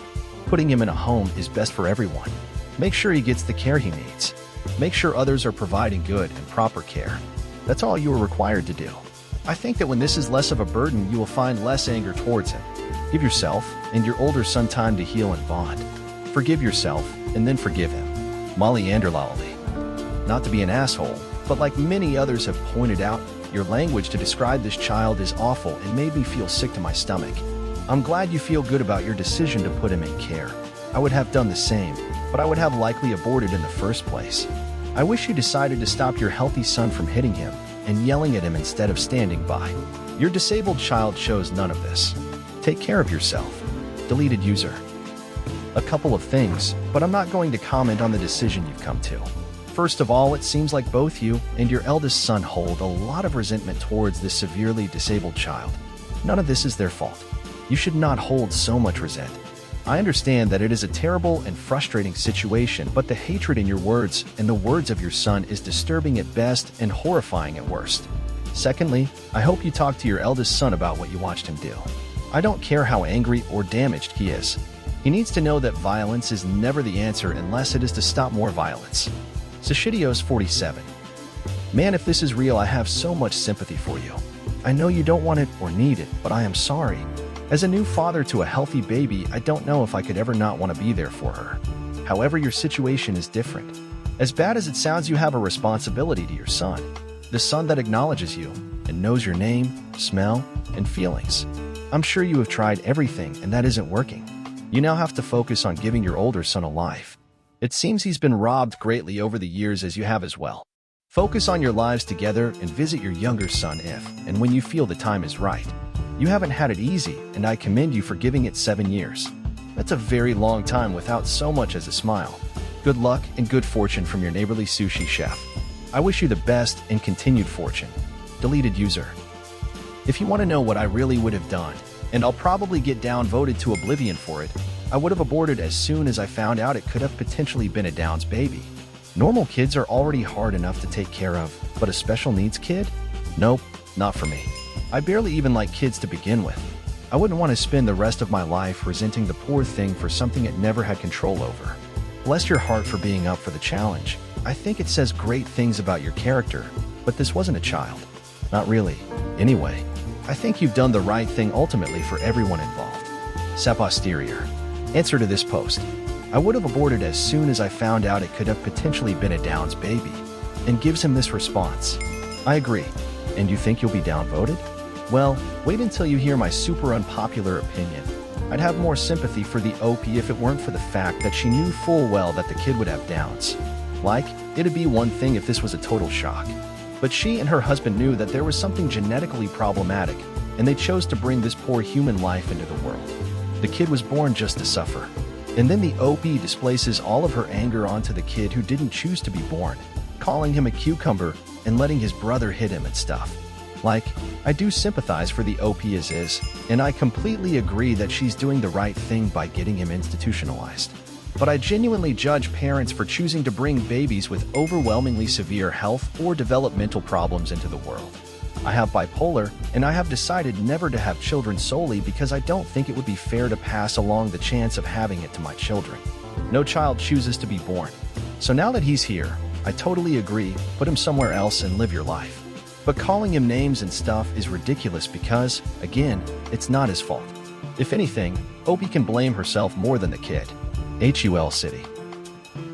Putting him in a home is best for everyone. Make sure he gets the care he needs. Make sure others are providing good and proper care. That's all you are required to do. I think that when this is less of a burden, you will find less anger towards him. Give yourself and your older son time to heal and bond. Forgive yourself and then forgive him. Molly Anderlali. Not to be an asshole, but like many others have pointed out, your language to describe this child is awful and made me feel sick to my stomach. I'm glad you feel good about your decision to put him in care. I would have done the same, but I would have likely aborted in the first place. I wish you decided to stop your healthy son from hitting him and yelling at him instead of standing by. Your disabled child shows none of this. Take care of yourself. Deleted user. A couple of things, but I'm not going to comment on the decision you've come to. First of all, it seems like both you and your eldest son hold a lot of resentment towards this severely disabled child. None of this is their fault. You should not hold so much resentment. I understand that it is a terrible and frustrating situation, but the hatred in your words and the words of your son is disturbing at best and horrifying at worst. Secondly, I hope you talk to your eldest son about what you watched him do. I don't care how angry or damaged he is. He needs to know that violence is never the answer unless it is to stop more violence. Sashidios 47. Man, if this is real, I have so much sympathy for you. I know you don't want it or need it, but I am sorry. As a new father to a healthy baby, I don't know if I could ever not want to be there for her. However, your situation is different. As bad as it sounds, you have a responsibility to your son. The son that acknowledges you and knows your name, smell, and feelings. I'm sure you have tried everything and that isn't working. You now have to focus on giving your older son a life. It seems he's been robbed greatly over the years as you have as well. Focus on your lives together and visit your younger son if and when you feel the time is right. You haven't had it easy, and I commend you for giving it 7 years. That's a very long time without so much as a smile. Good luck and good fortune from your neighborly sushi chef. I wish you the best and continued fortune. Deleted user. If you want to know what I really would have done, and I'll probably get downvoted to oblivion for it, I would have aborted as soon as I found out it could have potentially been a Downs baby. Normal kids are already hard enough to take care of, but a special needs kid? Nope, not for me. I barely even like kids to begin with. I wouldn't want to spend the rest of my life resenting the poor thing for something it never had control over. Bless your heart for being up for the challenge. I think it says great things about your character, but this wasn't a child. Not really. Anyway, I think you've done the right thing ultimately for everyone involved. Sa posterior. Answer to this post. I would have aborted as soon as I found out it could have potentially been a Downs baby. And gives him this response. I agree. And you think you'll be downvoted? Well, wait until you hear my super unpopular opinion. I'd have more sympathy for the OP if it weren't for the fact that she knew full well that the kid would have Downs. Like, it'd be one thing if this was a total shock. But she and her husband knew that there was something genetically problematic, and they chose to bring this poor human life into the world. The kid was born just to suffer. And then the OP displaces all of her anger onto the kid who didn't choose to be born, calling him a cucumber and letting his brother hit him and stuff. Like, I do sympathize for the OP as is, and I completely agree that she's doing the right thing by getting him institutionalized. But I genuinely judge parents for choosing to bring babies with overwhelmingly severe health or developmental problems into the world. I have bipolar, and I have decided never to have children solely because I don't think it would be fair to pass along the chance of having it to my children. No child chooses to be born. So now that he's here, I totally agree, put him somewhere else and live your life. But calling him names and stuff is ridiculous because, again, it's not his fault. If anything, Opie can blame herself more than the kid. HUL City.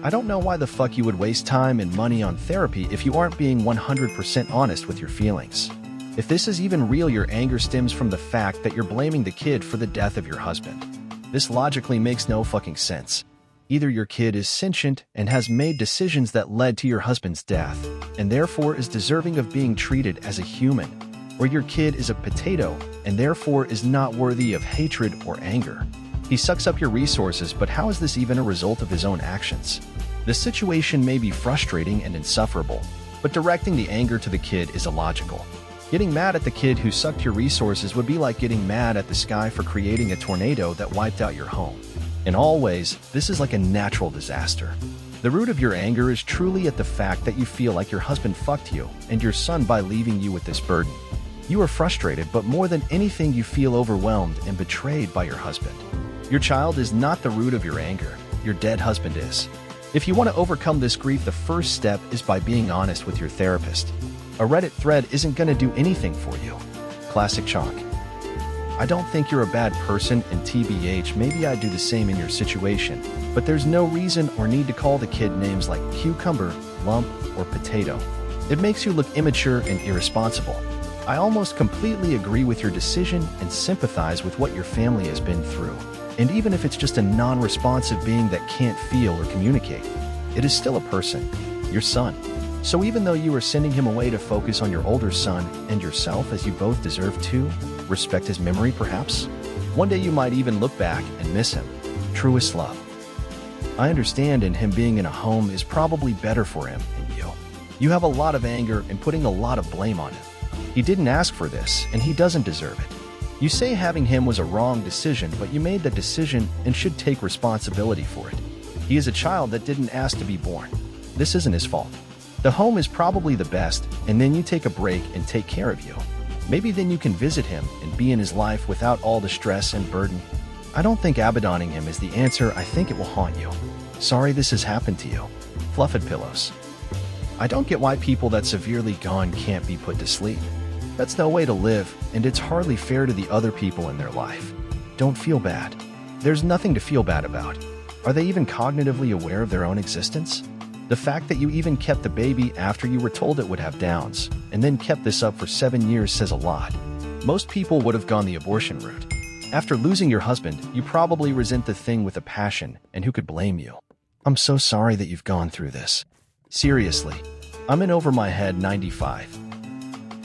I don't know why the fuck you would waste time and money on therapy if you aren't being 100% honest with your feelings. If this is even real, your anger stems from the fact that you're blaming the kid for the death of your husband. This logically makes no fucking sense. Either your kid is sentient and has made decisions that led to your husband's death, and therefore is deserving of being treated as a human, or your kid is a potato and therefore is not worthy of hatred or anger. He sucks up your resources, but how is this even a result of his own actions? The situation may be frustrating and insufferable, but directing the anger to the kid is illogical. Getting mad at the kid who sucked your resources would be like getting mad at the sky for creating a tornado that wiped out your home. In all ways, this is like a natural disaster. The root of your anger is truly at the fact that you feel like your husband fucked you and your son by leaving you with this burden. You are frustrated, but more than anything, you feel overwhelmed and betrayed by your husband. Your child is not the root of your anger. Your dead husband is. If you want to overcome this grief, the first step is by being honest with your therapist. A Reddit thread isn't going to do anything for you. Classic chalk. I don't think you're a bad person, and TBH, maybe I'd do the same in your situation, but there's no reason or need to call the kid names like cucumber, lump, or potato. It makes you look immature and irresponsible. I almost completely agree with your decision and sympathize with what your family has been through. And even if it's just a non-responsive being that can't feel or communicate, it is still a person, your son. So even though you are sending him away to focus on your older son and yourself, as you both deserve to, respect his memory perhaps? One day you might even look back and miss him. Truest love. I understand, and him being in a home is probably better for him and you. You have a lot of anger and putting a lot of blame on him. He didn't ask for this, and he doesn't deserve it. You say having him was a wrong decision, but you made that decision and should take responsibility for it. He is a child that didn't ask to be born. This isn't his fault. The home is probably the best, and then you take a break and take care of you. Maybe then you can visit him and be in his life without all the stress and burden. I don't think abandoning him is the answer. I think it will haunt you. Sorry this has happened to you. Fluffed pillows. I don't get why people that severely gone can't be put to sleep. That's no way to live, and it's hardly fair to the other people in their life. Don't feel bad. There's nothing to feel bad about. Are they even cognitively aware of their own existence? The fact that you even kept the baby after you were told it would have Downs, and then kept this up for 7 years says a lot. Most people would have gone the abortion route. After losing your husband, you probably resent the thing with a passion, and who could blame you? I'm so sorry that you've gone through this. Seriously. I'm in over my head 95.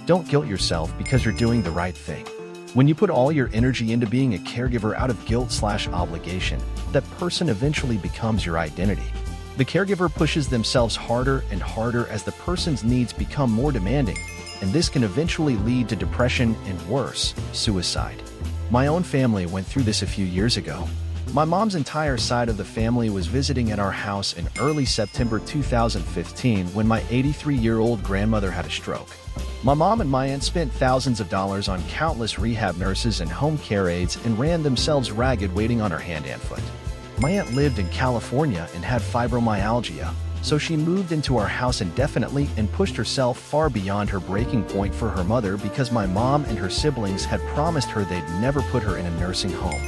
Don't guilt yourself because you're doing the right thing. When you put all your energy into being a caregiver out of guilt/obligation, that person eventually becomes your identity. The caregiver pushes themselves harder and harder as the person's needs become more demanding, and this can eventually lead to depression and worse, suicide. My own family went through this a few years ago. My mom's entire side of the family was visiting at our house in early September 2015 when my 83-year-old grandmother had a stroke. My mom and my aunt spent thousands of dollars on countless rehab nurses and home care aides and ran themselves ragged waiting on her hand and foot. My aunt lived in California and had fibromyalgia, so she moved into our house indefinitely and pushed herself far beyond her breaking point for her mother because my mom and her siblings had promised her they'd never put her in a nursing home.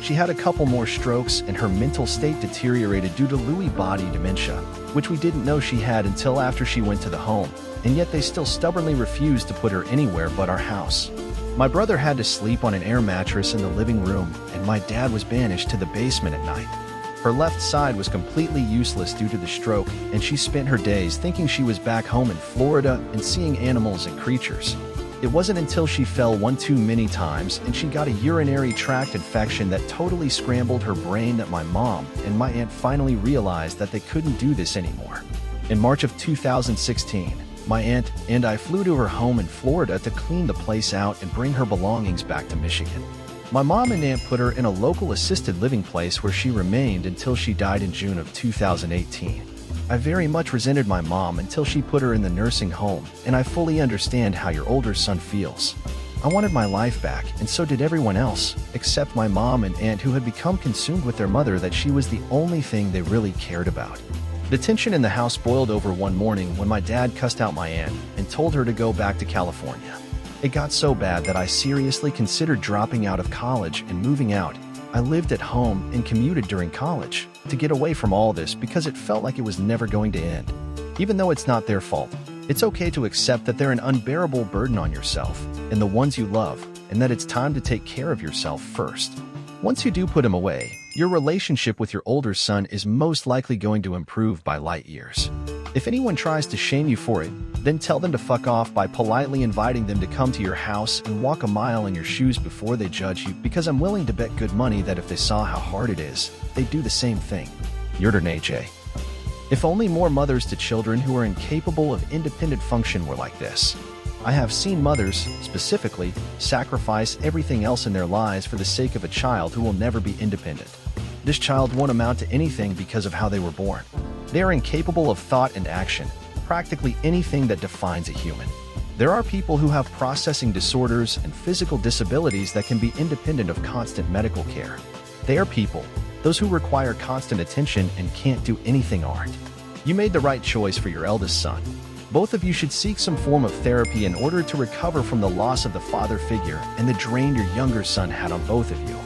She had a couple more strokes and her mental state deteriorated due to Lewy body dementia, which we didn't know she had until after she went to the home, and yet they still stubbornly refused to put her anywhere but our house. My brother had to sleep on an air mattress in the living room, and my dad was banished to the basement at night. Her left side was completely useless due to the stroke, and she spent her days thinking she was back home in Florida and seeing animals and creatures. It wasn't until she fell one too many times and she got a urinary tract infection that totally scrambled her brain that my mom and my aunt finally realized that they couldn't do this anymore. In March of 2016, my aunt and I flew to her home in Florida to clean the place out and bring her belongings back to Michigan. My mom and aunt put her in a local assisted living place where she remained until she died in June of 2018. I very much resented my mom until she put her in the nursing home, and I fully understand how your older son feels. I wanted my life back, and so did everyone else, except my mom and aunt who had become consumed with their mother that she was the only thing they really cared about. The tension in the house boiled over one morning when my dad cussed out my aunt and told her to go back to California. It got so bad that I seriously considered dropping out of college and moving out. I lived at home and commuted during college to get away from all this because it felt like it was never going to end. Even though it's not their fault, it's okay to accept that they're an unbearable burden on yourself and the ones you love, and that it's time to take care of yourself first. Once you do put him away, your relationship with your older son is most likely going to improve by light years. If anyone tries to shame you for it, then tell them to fuck off by politely inviting them to come to your house and walk a mile in your shoes before they judge you, because I'm willing to bet good money that if they saw how hard it is, they'd do the same thing. Yurden AJ. If only more mothers to children who are incapable of independent function were like this. I have seen mothers, specifically, sacrifice everything else in their lives for the sake of a child who will never be independent. This child won't amount to anything because of how they were born. They are incapable of thought and action, practically anything that defines a human. There are people who have processing disorders and physical disabilities that can be independent of constant medical care. They are people. Those who require constant attention and can't do anything aren't. You made the right choice for your eldest son. Both of you should seek some form of therapy in order to recover from the loss of the father figure and the drain your younger son had on both of you.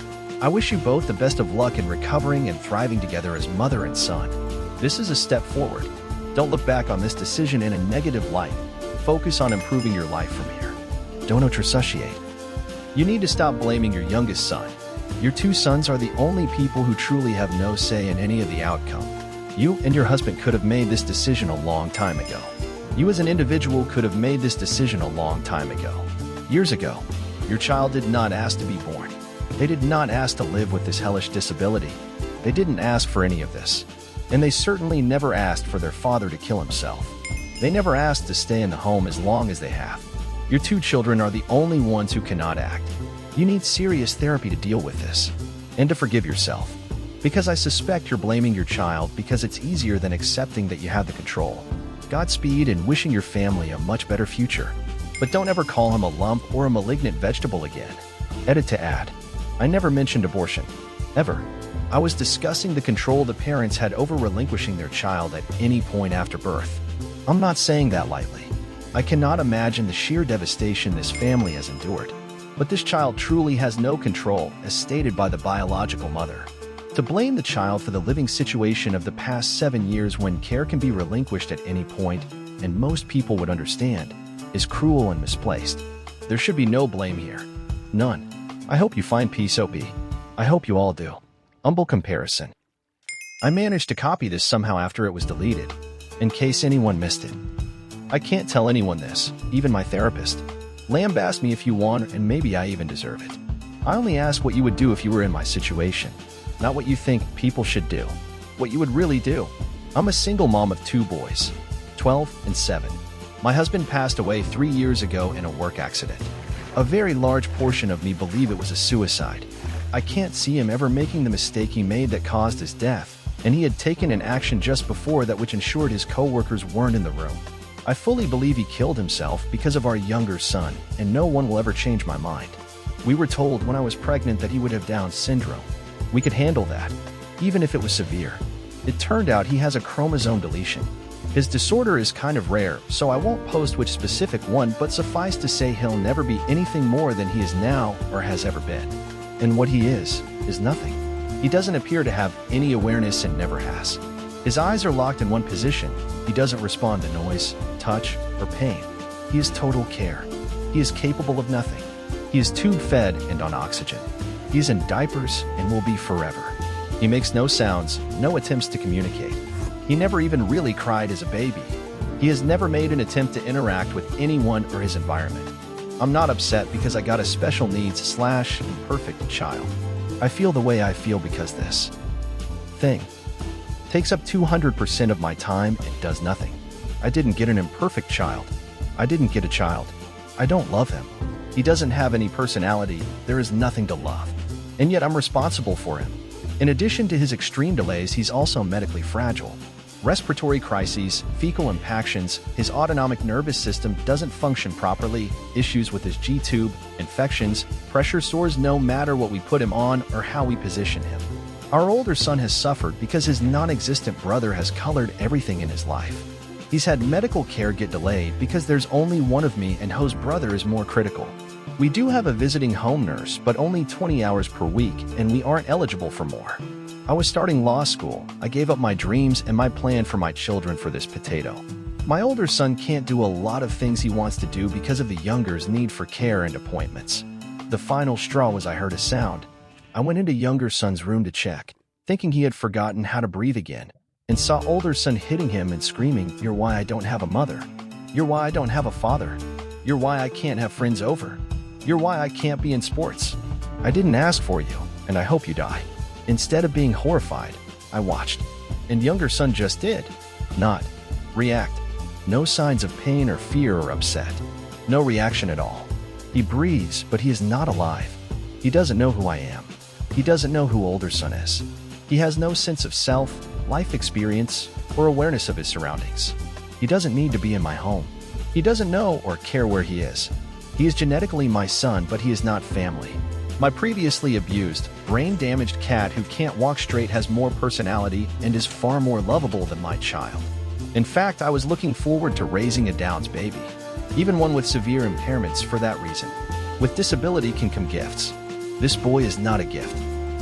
I wish you both the best of luck in recovering and thriving together as mother and son. This is a step forward. Don't look back on this decision in a negative light. Focus on improving your life from here. Don't resuscitate. You need to stop blaming your youngest son. Your two sons are the only people who truly have no say in any of the outcome. You and your husband could have made this decision a long time ago. You as an individual could have made this decision a long time ago. Years ago, your child did not ask to be born. They did not ask to live with this hellish disability. They didn't ask for any of this. And they certainly never asked for their father to kill himself. They never asked to stay in the home as long as they have. Your two children are the only ones who cannot act. You need serious therapy to deal with this. And to forgive yourself. Because I suspect you're blaming your child because it's easier than accepting that you have the control. Godspeed and wishing your family a much better future. But don't ever call him a lump or a malignant vegetable again. Edit to add. I never mentioned abortion. Ever. I was discussing the control the parents had over relinquishing their child at any point after birth. I'm not saying that lightly. I cannot imagine the sheer devastation this family has endured. But this child truly has no control, as stated by the biological mother. To blame the child for the living situation of the past 7 years when care can be relinquished at any point, and most people would understand, is cruel and misplaced. There should be no blame here. None. I hope you find peace, OP. I hope you all do. Humble comparison. I managed to copy this somehow after it was deleted, in case anyone missed it. I can't tell anyone this, even my therapist. Lambaste me if you want, and maybe I even deserve it. I only ask what you would do if you were in my situation, not what you think people should do. What you would really do. I'm a single mom of 2 boys, 12 and 7. My husband passed away 3 years ago in a work accident. A very large portion of me believe it was a suicide. I can't see him ever making the mistake he made that caused his death, and he had taken an action just before that which ensured his co-workers weren't in the room. I fully believe he killed himself because of our younger son, and no one will ever change my mind. We were told when I was pregnant that he would have Down syndrome. We could handle that, even if it was severe. It turned out he has a chromosome deletion. His disorder is kind of rare, so I won't post which specific one, but suffice to say he'll never be anything more than he is now or has ever been. And what he is nothing. He doesn't appear to have any awareness and never has. His eyes are locked in one position. He doesn't respond to noise, touch, or pain. He is total care. He is capable of nothing. He is tube-fed and on oxygen. He is in diapers and will be forever. He makes no sounds, no attempts to communicate. He never even really cried as a baby. He has never made an attempt to interact with anyone or his environment. I'm not upset because I got a special needs / imperfect child. I feel the way I feel because this thing takes up 200% of my time and does nothing. I didn't get an imperfect child. I didn't get a child. I don't love him. He doesn't have any personality. There is nothing to love. And yet I'm responsible for him. In addition to his extreme delays, he's also medically fragile. Respiratory crises, fecal impactions, his autonomic nervous system doesn't function properly, issues with his G-tube, infections, pressure sores no matter what we put him on or how we position him. Our older son has suffered because his non-existent brother has colored everything in his life. He's had medical care get delayed because there's only one of me and Ho's brother is more critical. We do have a visiting home nurse, but only 20 hours per week, and we aren't eligible for more. I was starting law school. I gave up my dreams and my plan for my children for this potato. My older son can't do a lot of things he wants to do because of the younger's need for care and appointments. The final straw was I heard a sound. I went into younger son's room to check, thinking he had forgotten how to breathe again, and saw older son hitting him and screaming, "You're why I don't have a mother. You're why I don't have a father. You're why I can't have friends over. You're why I can't be in sports. I didn't ask for you, and I hope you die." Instead of being horrified, I watched. And younger son just did not react. No signs of pain or fear or upset. No reaction at all. He breathes, but he is not alive. He doesn't know who I am. He doesn't know who older son is. He has no sense of self, life experience, or awareness of his surroundings. He doesn't need to be in my home. He doesn't know or care where he is. He is genetically my son, but he is not family. My previously abused, brain-damaged cat who can't walk straight has more personality and is far more lovable than my child. In fact, I was looking forward to raising a Downs baby, even one with severe impairments for that reason. With disability can come gifts. This boy is not a gift.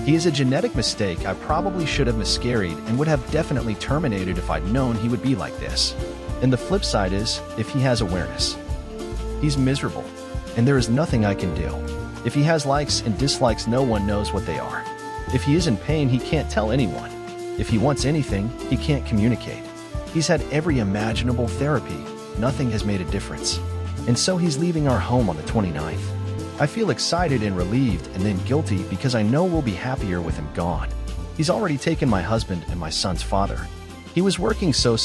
He is a genetic mistake I probably should have miscarried and would have definitely terminated if I'd known he would be like this. And the flip side is, if he has awareness. He's miserable, and there is nothing I can do. If he has likes and dislikes, no one knows what they are. If he is in pain, he can't tell anyone. If he wants anything, he can't communicate. He's had every imaginable therapy. Nothing has made a difference. And so he's leaving our home on the 29th. I feel excited and relieved and then guilty because I know we'll be happier with him gone. He's already taken my husband and my son's father. He was working so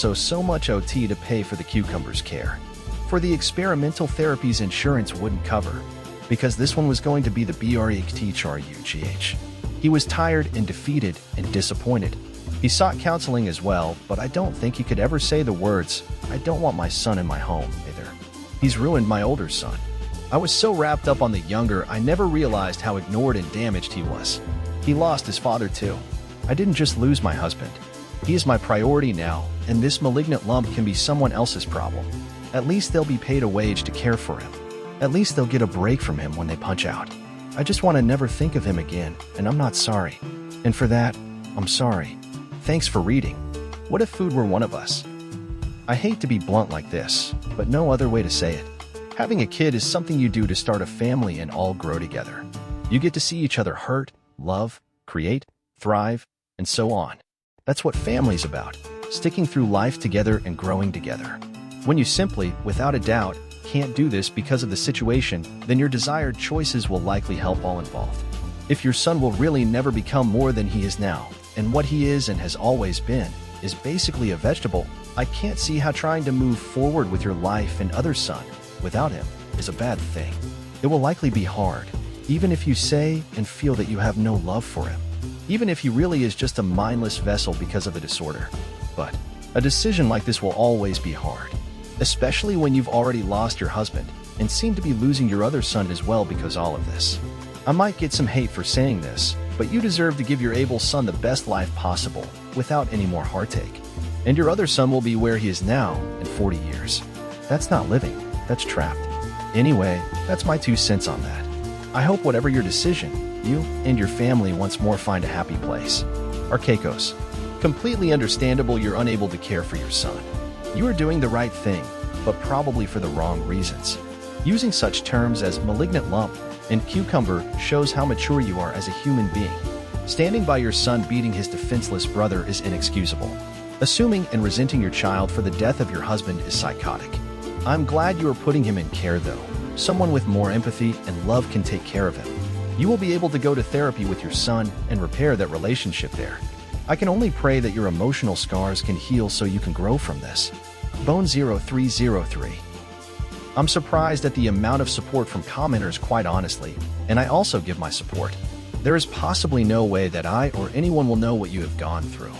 much OT to pay for the cucumber's care. For the experimental therapies insurance wouldn't cover, because this one was going to be the BREHTCHRUGH. He was tired and defeated and disappointed. He sought counseling as well, but I don't think he could ever say the words, "I don't want my son in my home," either. He's ruined my older son. I was so wrapped up on the younger, I never realized how ignored and damaged he was. He lost his father too. I didn't just lose my husband. He is my priority now, and this malignant lump can be someone else's problem. At least they'll be paid a wage to care for him. At least they'll get a break from him when they punch out. I just want to never think of him again, and I'm not sorry. And for that, I'm sorry. Thanks for reading. What if food were one of us? I hate to be blunt like this, but no other way to say it. Having a kid is something you do to start a family and all grow together. You get to see each other hurt, love, create, thrive, and so on. That's what family's about, sticking through life together and growing together. When you simply, without a doubt, can't do this because of the situation, then your desired choices will likely help all involved. If your son will really never become more than he is now, and what he is and has always been is basically a vegetable, I can't see how trying to move forward with your life and other son without him is a bad thing. It will likely be hard, even if you say and feel that you have no love for him, even if he really is just a mindless vessel because of a disorder. But a decision like this will always be hard, especially when you've already lost your husband and seem to be losing your other son as well because all of this. I might get some hate for saying this, but you deserve to give your able son the best life possible without any more heartache. And your other son will be where he is now in 40 years. That's not living, that's trapped. Anyway, that's my 2 cents on that. I hope whatever your decision, you and your family once more find a happy place. Arcaicos. Completely understandable you're unable to care for your son. You are doing the right thing, but probably for the wrong reasons. Using such terms as malignant lump and cucumber shows how mature you are as a human being. Standing by your son beating his defenseless brother is inexcusable. Assuming and resenting your child for the death of your husband is psychotic. I'm glad you are putting him in care though. Someone with more empathy and love can take care of him. You will be able to go to therapy with your son and repair that relationship there. I can only pray that your emotional scars can heal so you can grow from this. Bone0303. I'm surprised at the amount of support from commenters, quite honestly, and I also give my support. There is possibly no way that I or anyone will know what you have gone through.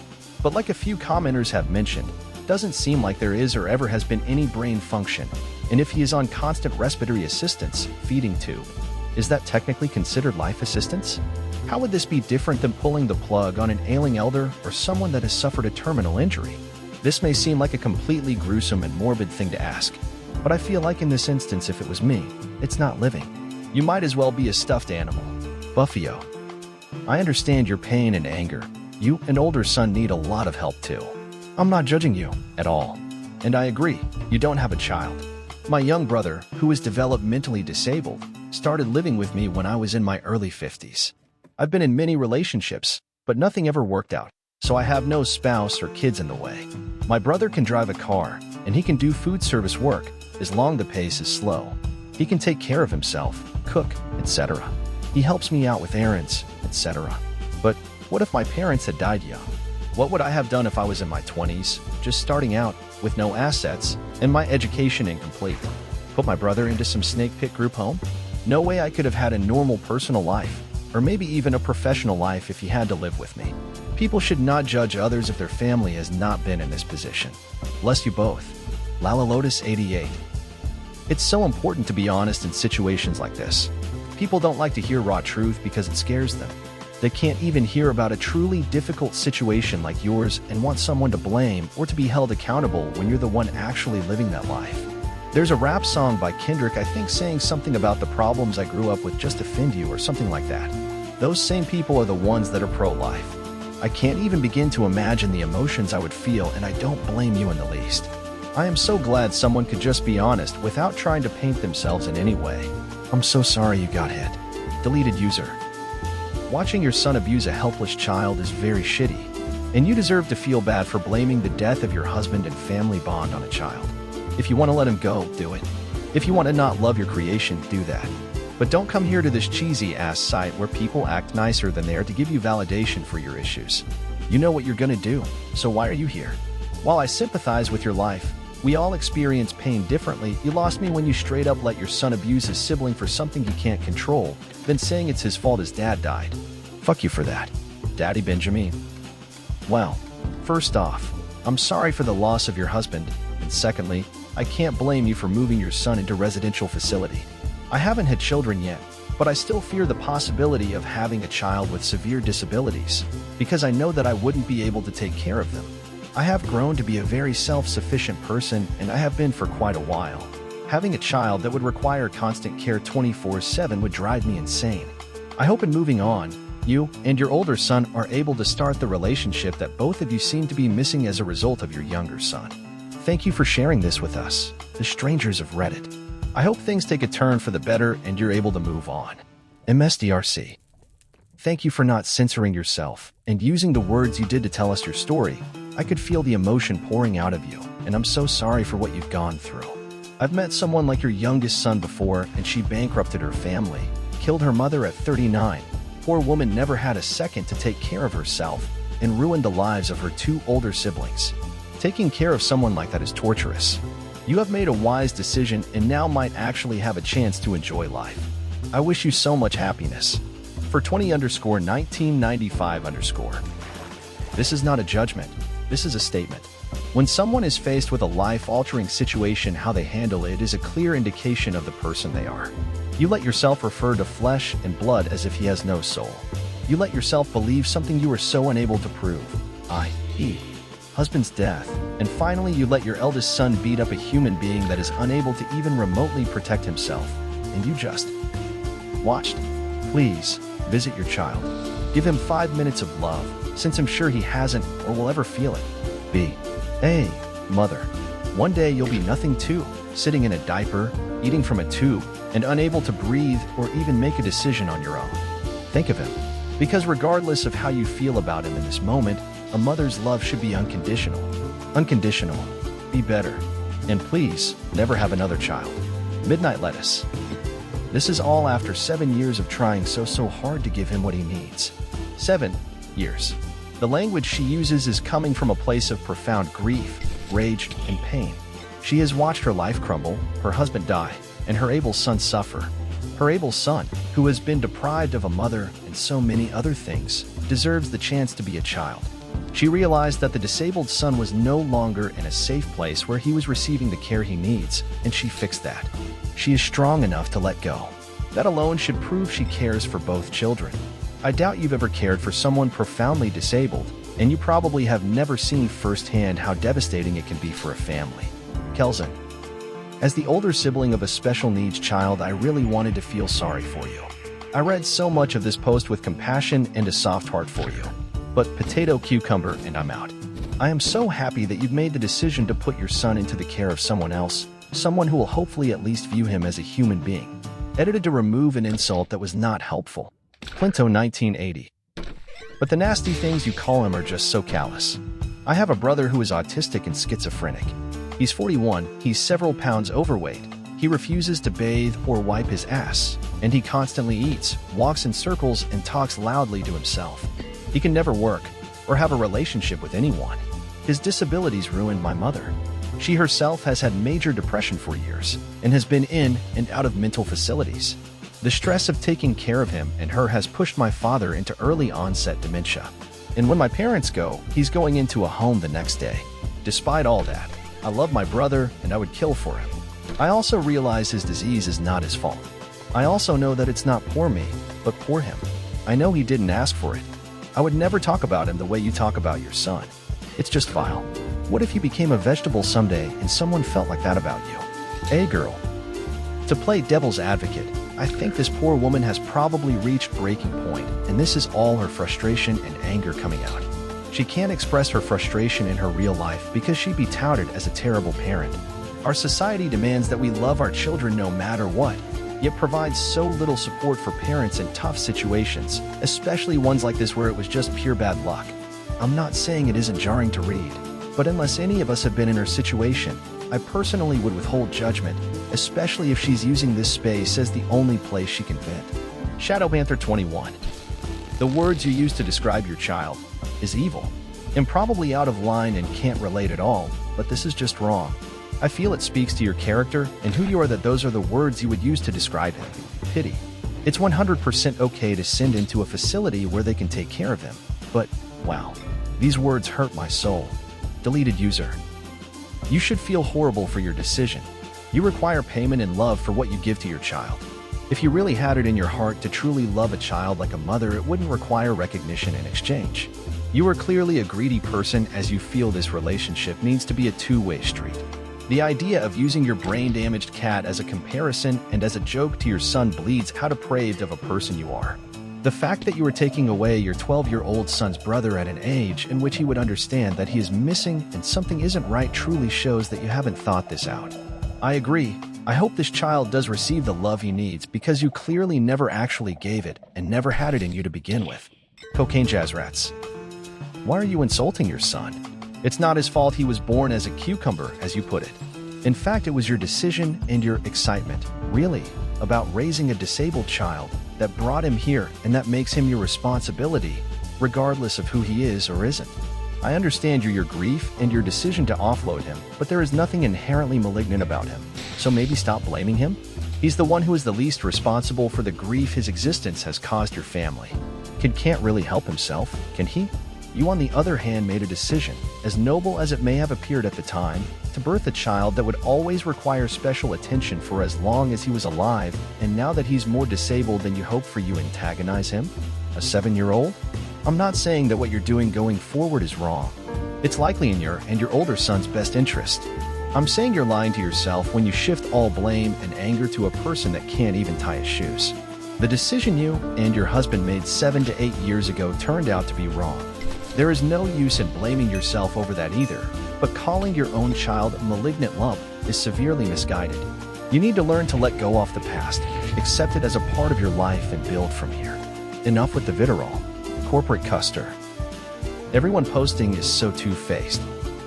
But like a few commenters have mentioned, it doesn't seem like there is or ever has been any brain function, and if he is on constant respiratory assistance, feeding tube, is that technically considered life assistance? How would this be different than pulling the plug on an ailing elder or someone that has suffered a terminal injury? This may seem like a completely gruesome and morbid thing to ask, but I feel like in this instance, if it was me, it's not living. You might as well be a stuffed animal. Buffio. I understand your pain and anger. You and older son need a lot of help too. I'm not judging you at all. And I agree, you don't have a child. My young brother, who is developmentally disabled, started living with me when I was in my early 50s. I've been in many relationships, but nothing ever worked out, so I have no spouse or kids in the way. My brother can drive a car, and he can do food service work, as long the pace is slow. He can take care of himself, cook, etc. He helps me out with errands, etc. But what if my parents had died young? What would I have done if I was in my 20s, just starting out, with no assets, and my education incomplete? Put my brother into some snake pit group home? No way I could have had a normal personal life, or maybe even a professional life if he had to live with me. People should not judge others if their family has not been in this position. Bless you both. Lala Lotus 88. It's so important to be honest in situations like this. People don't like to hear raw truth because it scares them. They can't even hear about a truly difficult situation like yours and want someone to blame or to be held accountable when you're the one actually living that life. There's a rap song by Kendrick, I think, saying something about the problems I grew up with just offend you or something like that. Those same people are the ones that are pro-life. I can't even begin to imagine the emotions I would feel, and I don't blame you in the least. I am so glad someone could just be honest without trying to paint themselves in any way. I'm so sorry you got hit. Deleted user. Watching your son abuse a helpless child is very shitty, and you deserve to feel bad for blaming the death of your husband and family bond on a child. If you want to let him go, do it. If you want to not love your creation, do that. But don't come here to this cheesy-ass site where people act nicer than they are to give you validation for your issues. You know what you're gonna do, so why are you here? While I sympathize with your life, we all experience pain differently. You lost me when you straight up let your son abuse his sibling for something he can't control, then saying it's his fault his dad died. Fuck you for that, Daddy Benjamin. Well, first off, I'm sorry for the loss of your husband, and secondly, I can't blame you for moving your son into a residential facility. I haven't had children yet, but I still fear the possibility of having a child with severe disabilities, because I know that I wouldn't be able to take care of them. I have grown to be a very self-sufficient person, and I have been for quite a while. Having a child that would require constant care 24/7 would drive me insane. I hope in moving on, you and your older son are able to start the relationship that both of you seem to be missing as a result of your younger son. Thank you for sharing this with us, the strangers of Reddit. I hope things take a turn for the better and you're able to move on. MSDRC. Thank you for not censoring yourself and using the words you did to tell us your story. I could feel the emotion pouring out of you. and I'm so sorry for what you've gone through. I've met someone like your youngest son before, and she bankrupted her family, killed her mother at 39. Poor woman never had a second to take care of herself, and ruined the lives of her two older siblings. Taking care of someone like that is torturous. You have made a wise decision and now might actually have a chance to enjoy life. I wish you so much happiness. For 20_1995_. This is not a judgment. This is a statement. When someone is faced with a life-altering situation, how they handle it is a clear indication of the person they are. You let yourself refer to flesh and blood as if he has no soul. You let yourself believe something you were so unable to prove, i.e., husband's death. And finally, you let your eldest son beat up a human being that is unable to even remotely protect himself. And you just watched. Please, visit your child. Give him 5 minutes of love, since I'm sure he hasn't or will ever feel it. B. A. Mother. One day you'll be nothing too, sitting in a diaper, eating from a tube, and unable to breathe or even make a decision on your own. Think of him. Because regardless of how you feel about him in this moment, a mother's love should be unconditional. Unconditional. Be better. And please, never have another child. Midnight Lettuce. This is all after 7 years of trying so hard to give him what he needs. 7 years. The language she uses is coming from a place of profound grief, rage, and pain. She has watched her life crumble, her husband die, and her able son suffer. Her able son, who has been deprived of a mother and so many other things, deserves the chance to be a child. She realized that the disabled son was no longer in a safe place where he was receiving the care he needs, and she fixed that. She is strong enough to let go. That alone should prove she cares for both children. I doubt you've ever cared for someone profoundly disabled, and you probably have never seen firsthand how devastating it can be for a family. Kelson. As the older sibling of a special needs child, I really wanted to feel sorry for you. I read so much of this post with compassion and a soft heart for you. But potato cucumber and I'm out. I am so happy that you've made the decision to put your son into the care of someone else, someone who will hopefully at least view him as a human being. Edited to remove an insult that was not helpful. Clinto 1980. But the nasty things you call him are just so callous. I have a brother who is autistic and schizophrenic. He's 41, he's several pounds overweight, he refuses to bathe or wipe his ass, and he constantly eats, walks in circles, and talks loudly to himself. He can never work or have a relationship with anyone. His disabilities ruined my mother. She herself has had major depression for years and has been in and out of mental facilities. The stress of taking care of him and her has pushed my father into early onset dementia. And when my parents go, he's going into a home the next day. Despite all that, I love my brother and I would kill for him. I also realize his disease is not his fault. I also know that it's not poor me, but poor him. I know he didn't ask for it. I would never talk about him the way you talk about your son. It's just vile. What if you became a vegetable someday and someone felt like that about you? Hey girl. To play devil's advocate, I think this poor woman has probably reached breaking point, and this is all her frustration and anger coming out. She can't express her frustration in her real life because she'd be touted as a terrible parent. Our society demands that we love our children no matter what, yet provides so little support for parents in tough situations, especially ones like this where it was just pure bad luck. I'm not saying it isn't jarring to read, but unless any of us have been in her situation, I personally would withhold judgment, especially if she's using this space as the only place she can vent. Shadow Panther 21. The words you use to describe your child is evil, and probably out of line and can't relate at all, but this is just wrong. I feel it speaks to your character and who you are that those are the words you would use to describe him. Pity. It's 100% okay to send into a facility where they can take care of him, but, wow, these words hurt my soul. Deleted user. You should feel horrible for your decision. You require payment and love for what you give to your child. If you really had it in your heart to truly love a child like a mother, it wouldn't require recognition in exchange. You are clearly a greedy person as you feel this relationship needs to be a two-way street. The idea of using your brain-damaged cat as a comparison and as a joke to your son bleeds how depraved of a person you are. The fact that you are taking away your 12-year-old son's brother at an age in which he would understand that he is missing and something isn't right truly shows that you haven't thought this out. I agree. I hope this child does receive the love he needs because you clearly never actually gave it and never had it in you to begin with. Cocaine Jazz Rats. Why are you insulting your son? It's not his fault he was born as a cucumber, as you put it. In fact, it was your decision and your excitement, really, about raising a disabled child that brought him here, and that makes him your responsibility, regardless of who he is or isn't. I understand your grief and your decision to offload him, but there is nothing inherently malignant about him, so maybe stop blaming him? He's the one who is the least responsible for the grief his existence has caused your family. Kid can't really help himself, can he? You, on the other hand, made a decision, as noble as it may have appeared at the time, to birth a child that would always require special attention for as long as he was alive, and now that he's more disabled than you hoped for, you antagonize him? A 7-year-old? I'm not saying that what you're doing going forward is wrong. It's likely in your and your older son's best interest. I'm saying you're lying to yourself when you shift all blame and anger to a person that can't even tie his shoes. The decision you and your husband made 7 to 8 years ago turned out to be wrong. There is no use in blaming yourself over that either, but calling your own child a malignant lump is severely misguided. You need to learn to let go of the past, accept it as a part of your life, and build from here. Enough with the vitriol. Corporate Custer. Everyone posting is so two-faced.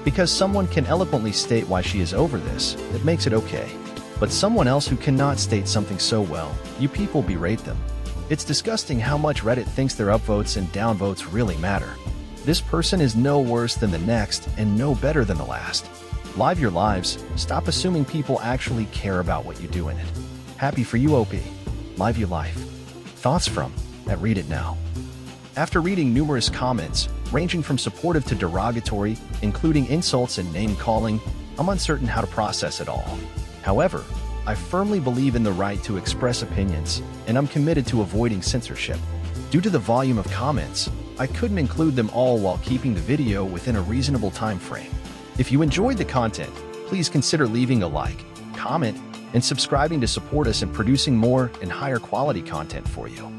Because someone can eloquently state why she is over this, it makes it okay. But someone else who cannot state something so well, you people berate them. It's disgusting how much Reddit thinks their upvotes and downvotes really matter. This person is no worse than the next and no better than the last. Live your lives. Stop assuming people actually care about what you do in it. Happy for you, OP. Live your life. Thoughts from at Read It Now. After reading numerous comments, ranging from supportive to derogatory, including insults and name-calling, I'm uncertain how to process it all. However, I firmly believe in the right to express opinions, and I'm committed to avoiding censorship. Due to the volume of comments, I couldn't include them all while keeping the video within a reasonable time frame. If you enjoyed the content, please consider leaving a like, comment, and subscribing to support us in producing more and higher quality content for you.